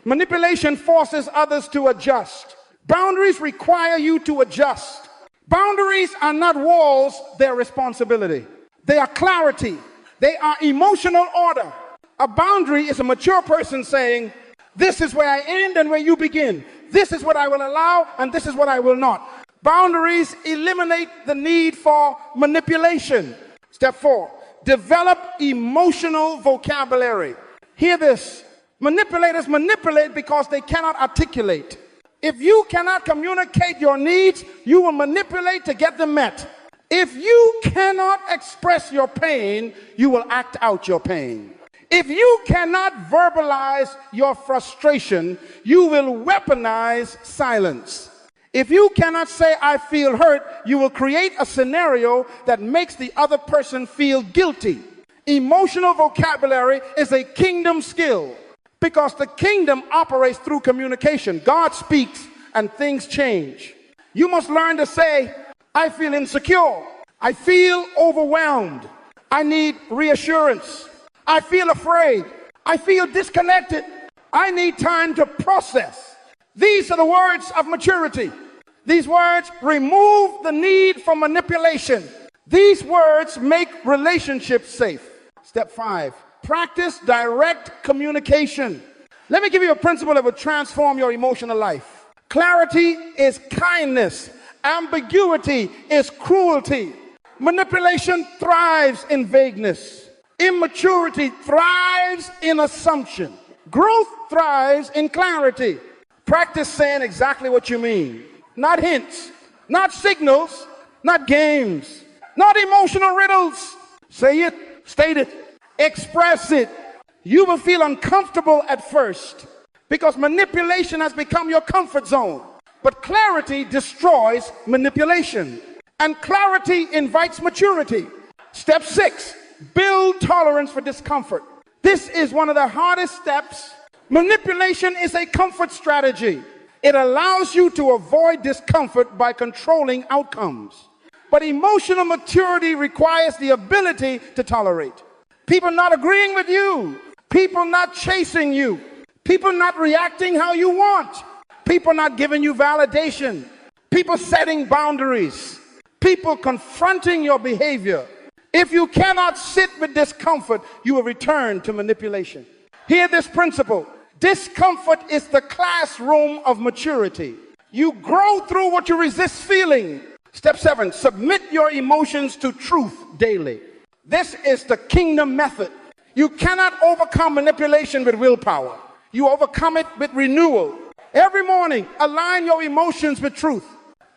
Manipulation forces others to adjust. Boundaries require you to adjust. Boundaries are not walls, they're responsibility. They are clarity. They are emotional order. A boundary is a mature person saying, this is where I end and where you begin. This is what I will allow and this is what I will not. Boundaries eliminate the need for manipulation. Step 4, develop emotional vocabulary. Hear this. Manipulators manipulate because they cannot articulate. If you cannot communicate your needs, you will manipulate to get them met. If you cannot express your pain, you will act out your pain. If you cannot verbalize your frustration, you will weaponize silence. If you cannot say, I feel hurt, you will create a scenario that makes the other person feel guilty. Emotional vocabulary is a kingdom skill because the kingdom operates through communication. God speaks and things change. You must learn to say, I feel insecure. I feel overwhelmed. I need reassurance. I feel afraid. I feel disconnected. I need time to process. These are the words of maturity. These words remove the need for manipulation. These words make relationships safe. Step 5, practice direct communication. Let me give you a principle that will transform your emotional life. Clarity is kindness. Ambiguity is cruelty. Manipulation thrives in vagueness. Immaturity thrives in assumption. Growth thrives in clarity. Practice saying exactly what you mean. Not hints, not signals, not games, not emotional riddles. Say it, state it, express it. You will feel uncomfortable at first because manipulation has become your comfort zone. But clarity destroys manipulation. And clarity invites maturity. Step 6. Build tolerance for discomfort. This is one of the hardest steps. Manipulation is a comfort strategy. It allows you to avoid discomfort by controlling outcomes. But emotional maturity requires the ability to tolerate. People not agreeing with you. People not chasing you. People not reacting how you want. People not giving you validation. People setting boundaries. People confronting your behavior. If you cannot sit with discomfort, you will return to manipulation. Hear this principle. Discomfort is the classroom of maturity. You grow through what you resist feeling. Step 7, submit your emotions to truth daily. This is the kingdom method. You cannot overcome manipulation with willpower. You overcome it with renewal. Every morning, align your emotions with truth.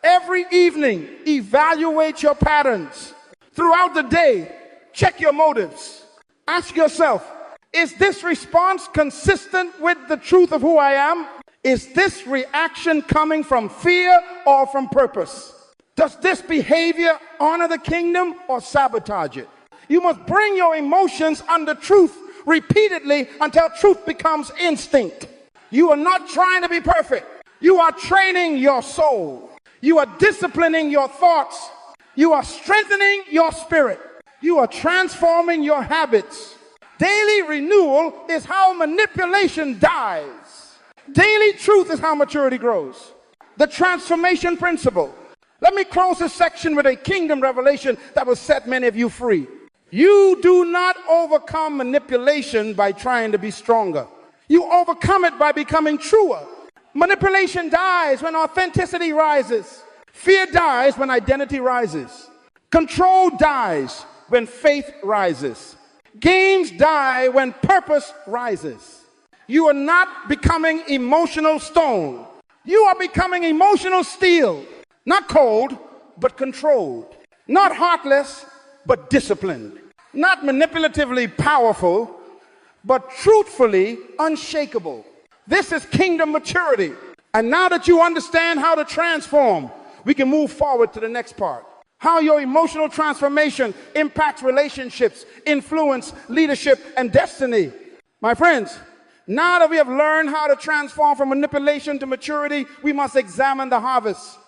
Every evening, evaluate your patterns. Throughout the day, check your motives. Ask yourself, is this response consistent with the truth of who I am? Is this reaction coming from fear or from purpose? Does this behavior honor the kingdom or sabotage it? You must bring your emotions under truth repeatedly until truth becomes instinct. You are not trying to be perfect. You are training your soul. You are disciplining your thoughts. You are strengthening your spirit. You are transforming your habits. Daily renewal is how manipulation dies. Daily truth is how maturity grows. The transformation principle. Let me close this section with a kingdom revelation that will set many of you free. You do not overcome manipulation by trying to be stronger. You overcome it by becoming truer. Manipulation dies when authenticity rises. Fear dies when identity rises. Control dies when faith rises. Gains die when purpose rises. You are not becoming emotional stone. You are becoming emotional steel. Not cold, but controlled. Not heartless, but disciplined. Not manipulatively powerful, but truthfully unshakable. This is kingdom maturity. And now that you understand how to transform, we can move forward to the next part. How your emotional transformation impacts relationships, influence, leadership, and destiny. My friends, now that we have learned how to transform from manipulation to maturity, we must examine the harvest.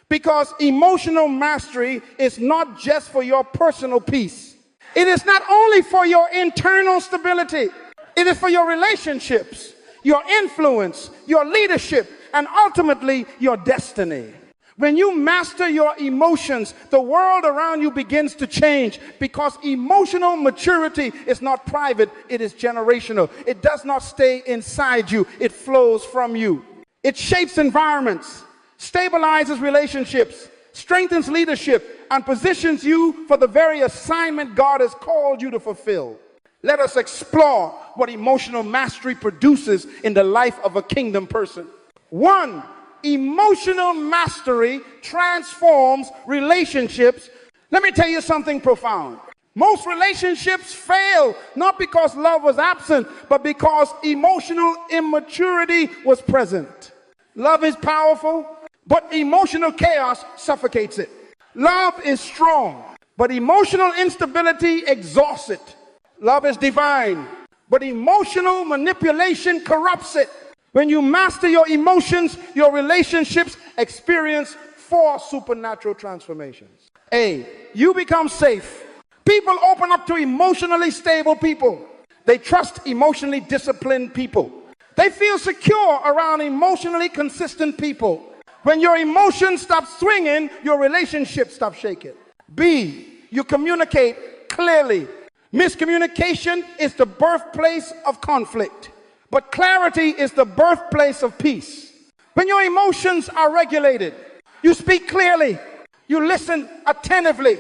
Because emotional mastery is not just for your personal peace. It is not only for your internal stability. It is for your relationships, your influence, your leadership, and ultimately your destiny. When you master your emotions, the world around you begins to change, because emotional maturity is not private, it is generational. It does not stay inside you, it flows from you. It shapes environments, stabilizes relationships, strengthens leadership, and positions you for the very assignment God has called you to fulfill. Let us explore what emotional mastery produces in the life of a kingdom person. 1. Emotional mastery transforms relationships. Let me tell you something profound. Most relationships fail not because love was absent, but because emotional immaturity was present. Love is powerful, but emotional chaos suffocates it. Love is strong, but emotional instability exhausts it. Love is divine, but emotional manipulation corrupts it. When you master your emotions, your relationships experience 4 supernatural transformations. A, you become safe. People open up to emotionally stable people. They trust emotionally disciplined people. They feel secure around emotionally consistent people. When your emotions stop swinging, your relationship stops shaking. B, you communicate clearly. Miscommunication is the birthplace of conflict, but clarity is the birthplace of peace. When your emotions are regulated, you speak clearly, you listen attentively,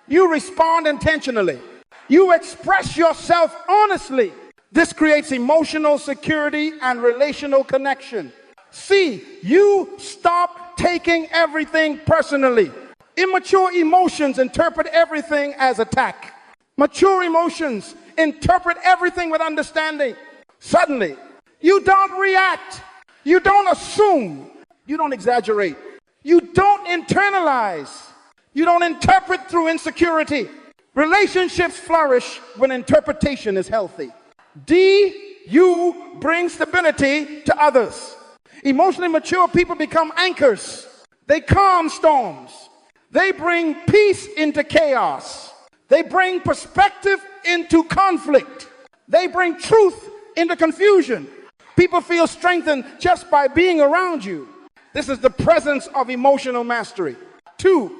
you respond intentionally, you express yourself honestly. This creates emotional security and relational connection. C, you stop taking everything personally. Immature emotions interpret everything as attack. Mature emotions interpret everything with understanding. Suddenly, you don't react. You don't assume. You don't exaggerate. You don't internalize. You don't interpret through insecurity. Relationships flourish when interpretation is healthy. D, you bring stability to others. Emotionally mature people become anchors. They calm storms. They bring peace into chaos. They bring perspective into conflict. They bring truth into confusion. People feel strengthened just by being around you. This is the presence of emotional mastery. 2,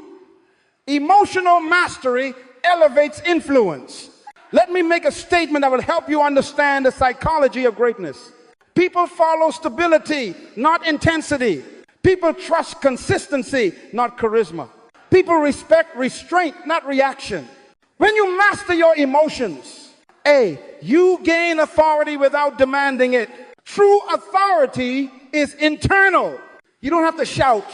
emotional mastery elevates influence. Let me make a statement that will help you understand the psychology of greatness. People follow stability, not intensity. People trust consistency, not charisma. People respect restraint, not reaction. When you master your emotions, A, you gain authority without demanding it. True authority is internal. You don't have to shout.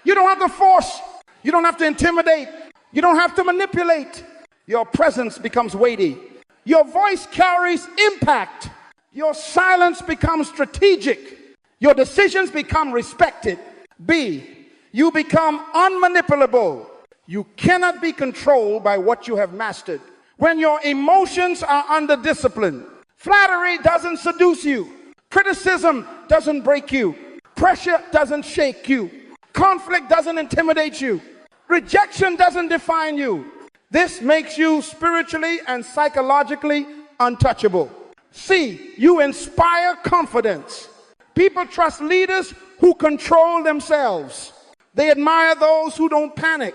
You don't have to force. You don't have to intimidate. You don't have to manipulate. Your presence becomes weighty. Your voice carries impact. Your silence becomes strategic. Your decisions become respected. B, you become unmanipulable. You cannot be controlled by what you have mastered. When your emotions are under discipline. Flattery doesn't seduce you. Criticism doesn't break you. Pressure doesn't shake you. Conflict doesn't intimidate you. Rejection doesn't define you. This makes you spiritually and psychologically untouchable. C, you inspire confidence. People trust leaders who control themselves. They admire those who don't panic.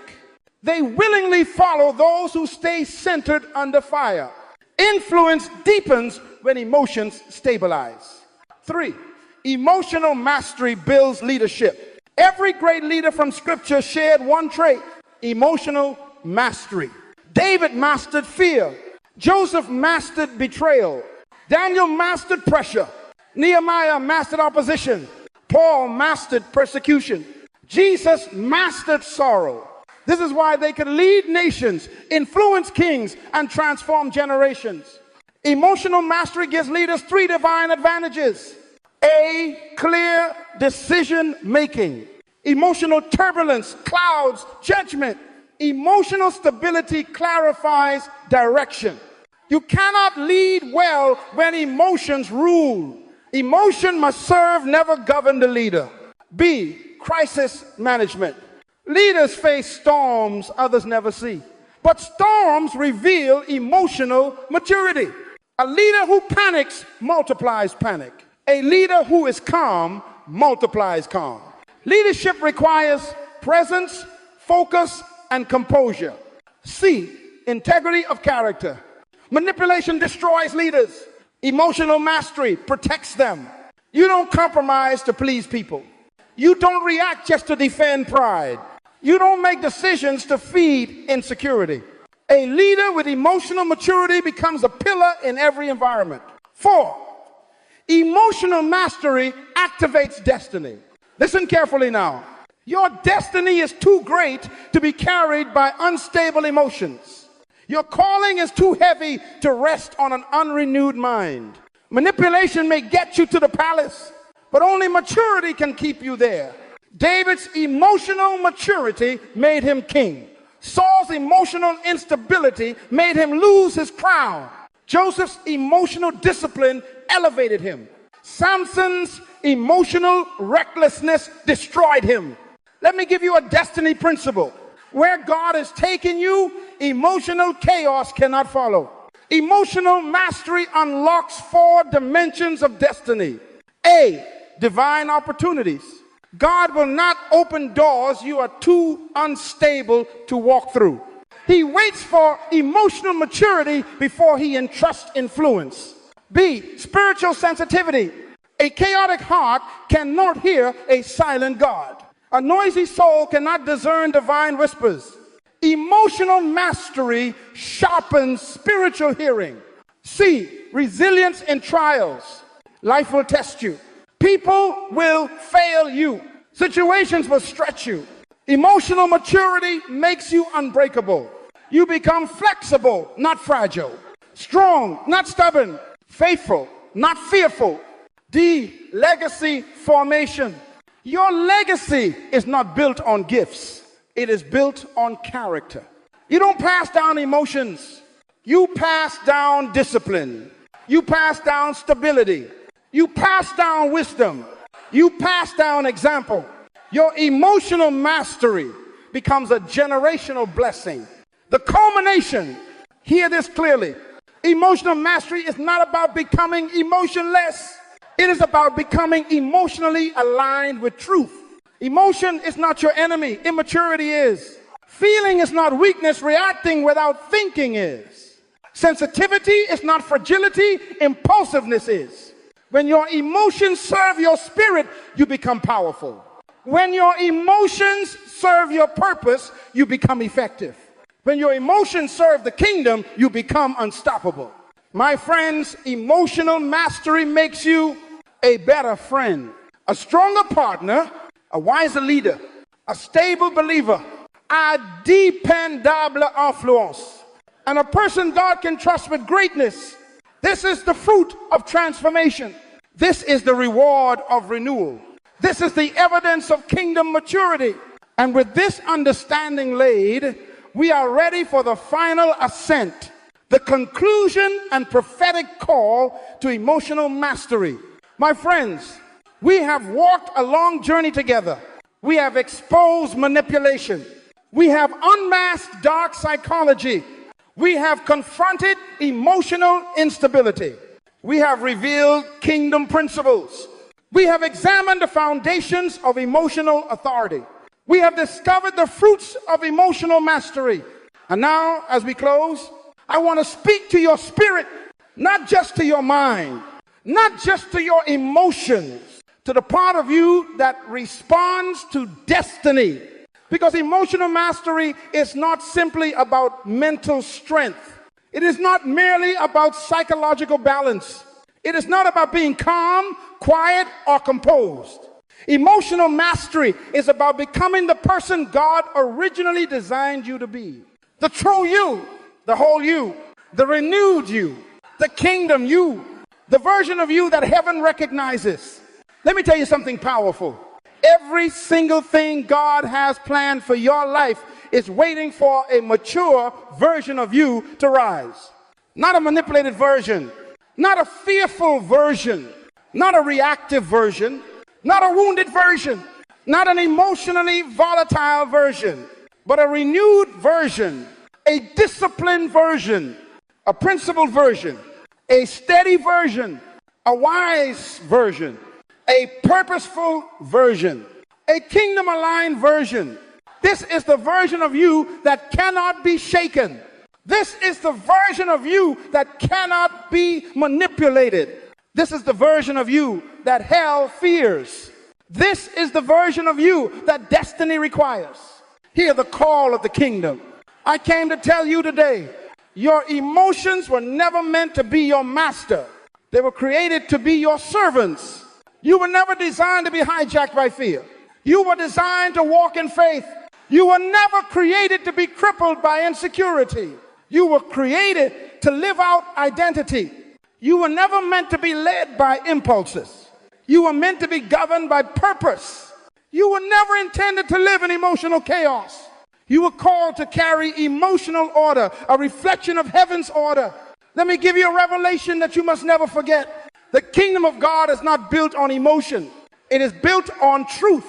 They willingly follow those who stay centered under fire. Influence deepens when emotions stabilize. 3, emotional mastery builds leadership. Every great leader from Scripture shared one trait: emotional mastery. David mastered fear. Joseph mastered betrayal. Daniel mastered pressure. Nehemiah mastered opposition. Paul mastered persecution. Jesus mastered sorrow. This is why they could lead nations, influence kings, and transform generations. Emotional mastery gives leaders 3 divine advantages. A, clear decision making. Emotional turbulence clouds judgment. Emotional stability clarifies direction. You cannot lead well when emotions rule. Emotion must serve, never govern the leader. B, crisis management. Leaders face storms others never see, but storms reveal emotional maturity. A leader who panics multiplies panic. A leader who is calm multiplies calm. Leadership requires presence, focus, and composure. C, integrity of character. Manipulation destroys leaders. Emotional mastery protects them. You don't compromise to please people. You don't react just to defend pride. You don't make decisions to feed insecurity. A leader with emotional maturity becomes a pillar in every environment. 4, emotional mastery activates destiny. Listen carefully now. Your destiny is too great to be carried by unstable emotions. Your calling is too heavy to rest on an unrenewed mind. Manipulation may get you to the palace, but only maturity can keep you there. David's emotional maturity made him king. Saul's emotional instability made him lose his crown. Joseph's emotional discipline elevated him. Samson's emotional recklessness destroyed him. Let me give you a destiny principle. Where God is taking you, emotional chaos cannot follow. Emotional mastery unlocks 4 dimensions of destiny. A, divine opportunities. God will not open doors you are too unstable to walk through. He waits for emotional maturity before he entrusts influence. B, spiritual sensitivity. A chaotic heart cannot hear a silent God. A noisy soul cannot discern divine whispers. Emotional mastery sharpens spiritual hearing. C, resilience in trials. Life will test you. People will fail you. Situations will stretch you. Emotional maturity makes you unbreakable. You become flexible, not fragile. Strong, not stubborn. Faithful, not fearful. D, legacy formation. Your legacy is not built on gifts. It is built on character. You don't pass down emotions. You pass down discipline. You pass down stability. You pass down wisdom. You pass down example. Your emotional mastery becomes a generational blessing. The culmination, hear this clearly, emotional mastery is not about becoming emotionless. It is about becoming emotionally aligned with truth. Emotion is not your enemy. Immaturity is. Feeling is not weakness. Reacting without thinking is. Sensitivity is not fragility. Impulsiveness is. When your emotions serve your spirit, you become powerful. When your emotions serve your purpose, you become effective. When your emotions serve the kingdom, you become unstoppable. My friends, emotional mastery makes you a better friend, a stronger partner, a wiser leader, a stable believer, a dependable influence, and a person God can trust with greatness. This is the fruit of transformation. This is the reward of renewal. This is the evidence of kingdom maturity. And with this understanding laid, we are ready for the final ascent, the conclusion and prophetic call to emotional mastery. My friends, we have walked a long journey together. We have exposed manipulation. We have unmasked dark psychology. We have confronted emotional instability. We have revealed kingdom principles. We have examined the foundations of emotional authority. We have discovered the fruits of emotional mastery. And now, as we close, I want to speak to your spirit, not just to your mind, not just to your emotions, to the part of you that responds to destiny. Because emotional mastery is not simply about mental strength. It is not merely about psychological balance. It is not about being calm, quiet, or composed. Emotional mastery is about becoming the person God originally designed you to be. The true you, the whole you, the renewed you, the kingdom you, the version of you that heaven recognizes. Let me tell you something powerful. Every single thing God has planned for your life is waiting for a mature version of you to rise. Not a manipulated version, not a fearful version, not a reactive version, not a wounded version, not an emotionally volatile version, but a renewed version, a disciplined version, a principled version, a steady version, a wise version, a purposeful version, a kingdom-aligned version. This is the version of you that cannot be shaken. This is the version of you that cannot be manipulated. This is the version of you that hell fears. This is the version of you that destiny requires. Hear the call of the kingdom. I came to tell you today, your emotions were never meant to be your master. They were created to be your servants. You were never designed to be hijacked by fear. You were designed to walk in faith. You were never created to be crippled by insecurity. You were created to live out identity. You were never meant to be led by impulses. You were meant to be governed by purpose. You were never intended to live in emotional chaos. You were called to carry emotional order, a reflection of heaven's order. Let me give you a revelation that you must never forget. The kingdom of God is not built on emotion. It is built on truth.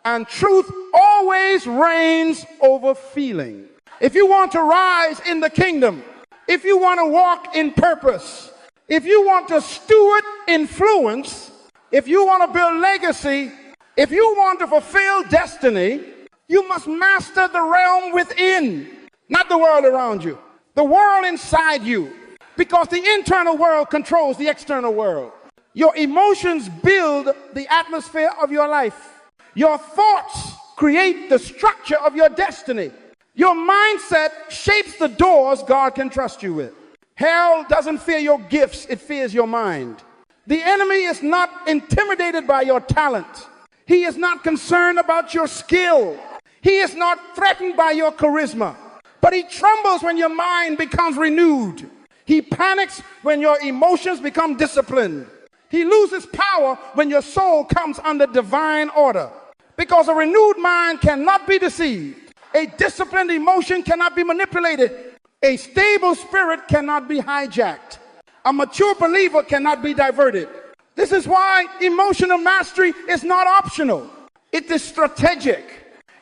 And truth always reigns over feeling. If you want to rise in the kingdom, if you want to walk in purpose, if you want to steward influence, if you want to build legacy, if you want to fulfill destiny, you must master the realm within, not the world around you, the world inside you. Because the internal world controls the external world. Your emotions build the atmosphere of your life. Your thoughts create the structure of your destiny. Your mindset shapes the doors God can trust you with. Hell doesn't fear your gifts, it fears your mind. The enemy is not intimidated by your talent. He is not concerned about your skill. He is not threatened by your charisma. But he trembles when your mind becomes renewed. He panics when your emotions become disciplined. He loses power when your soul comes under divine order. Because a renewed mind cannot be deceived. A disciplined emotion cannot be manipulated. A stable spirit cannot be hijacked. A mature believer cannot be diverted. This is why emotional mastery is not optional. It is strategic.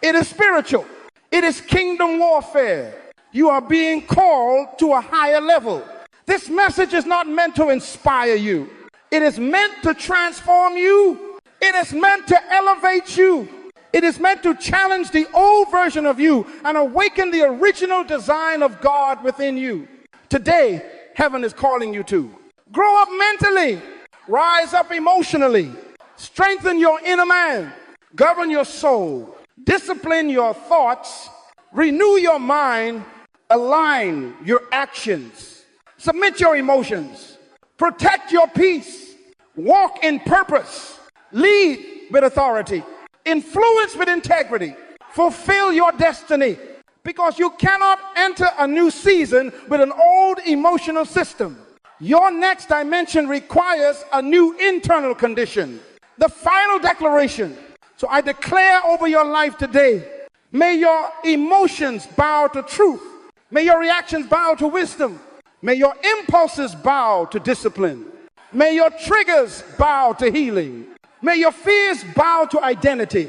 It is spiritual. It is kingdom warfare. You are being called to a higher level. This message is not meant to inspire you. It is meant to transform you. It is meant to elevate you. It is meant to challenge the old version of you and awaken the original design of God within you. Today, heaven is calling you to grow up mentally, rise up emotionally, strengthen your inner man, govern your soul, discipline your thoughts, renew your mind, align your actions. Submit your emotions, protect your peace, walk in purpose, lead with authority, influence with integrity, fulfill your destiny, because you cannot enter a new season with an old emotional system. Your next dimension requires a new internal condition. The final declaration. So I declare over your life today, may your emotions bow to truth. May your reactions bow to wisdom. May your impulses bow to discipline. May your triggers bow to healing. May your fears bow to identity.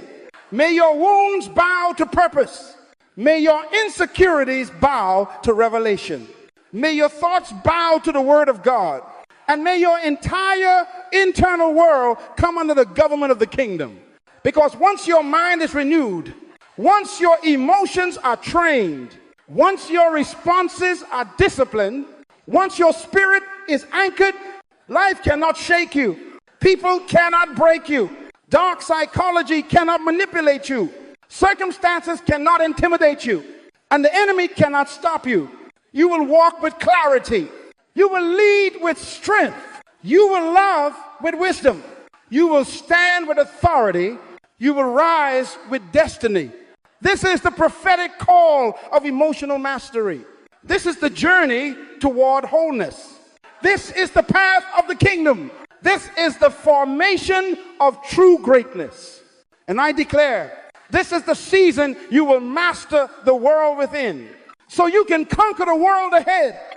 May your wounds bow to purpose. May your insecurities bow to revelation. May your thoughts bow to the word of God. And may your entire internal world come under the government of the kingdom. Because once your mind is renewed, once your emotions are trained, once your responses are disciplined, once your spirit is anchored, life cannot shake you. People cannot break you. Dark psychology cannot manipulate you. Circumstances cannot intimidate you. And the enemy cannot stop you. You will walk with clarity. You will lead with strength. You will love with wisdom. You will stand with authority. You will rise with destiny. This is the prophetic call of emotional mastery. This is the journey toward wholeness. This is the path of the kingdom. This is the formation of true greatness. And I declare, this is the season you will master the world within, so you can conquer the world ahead.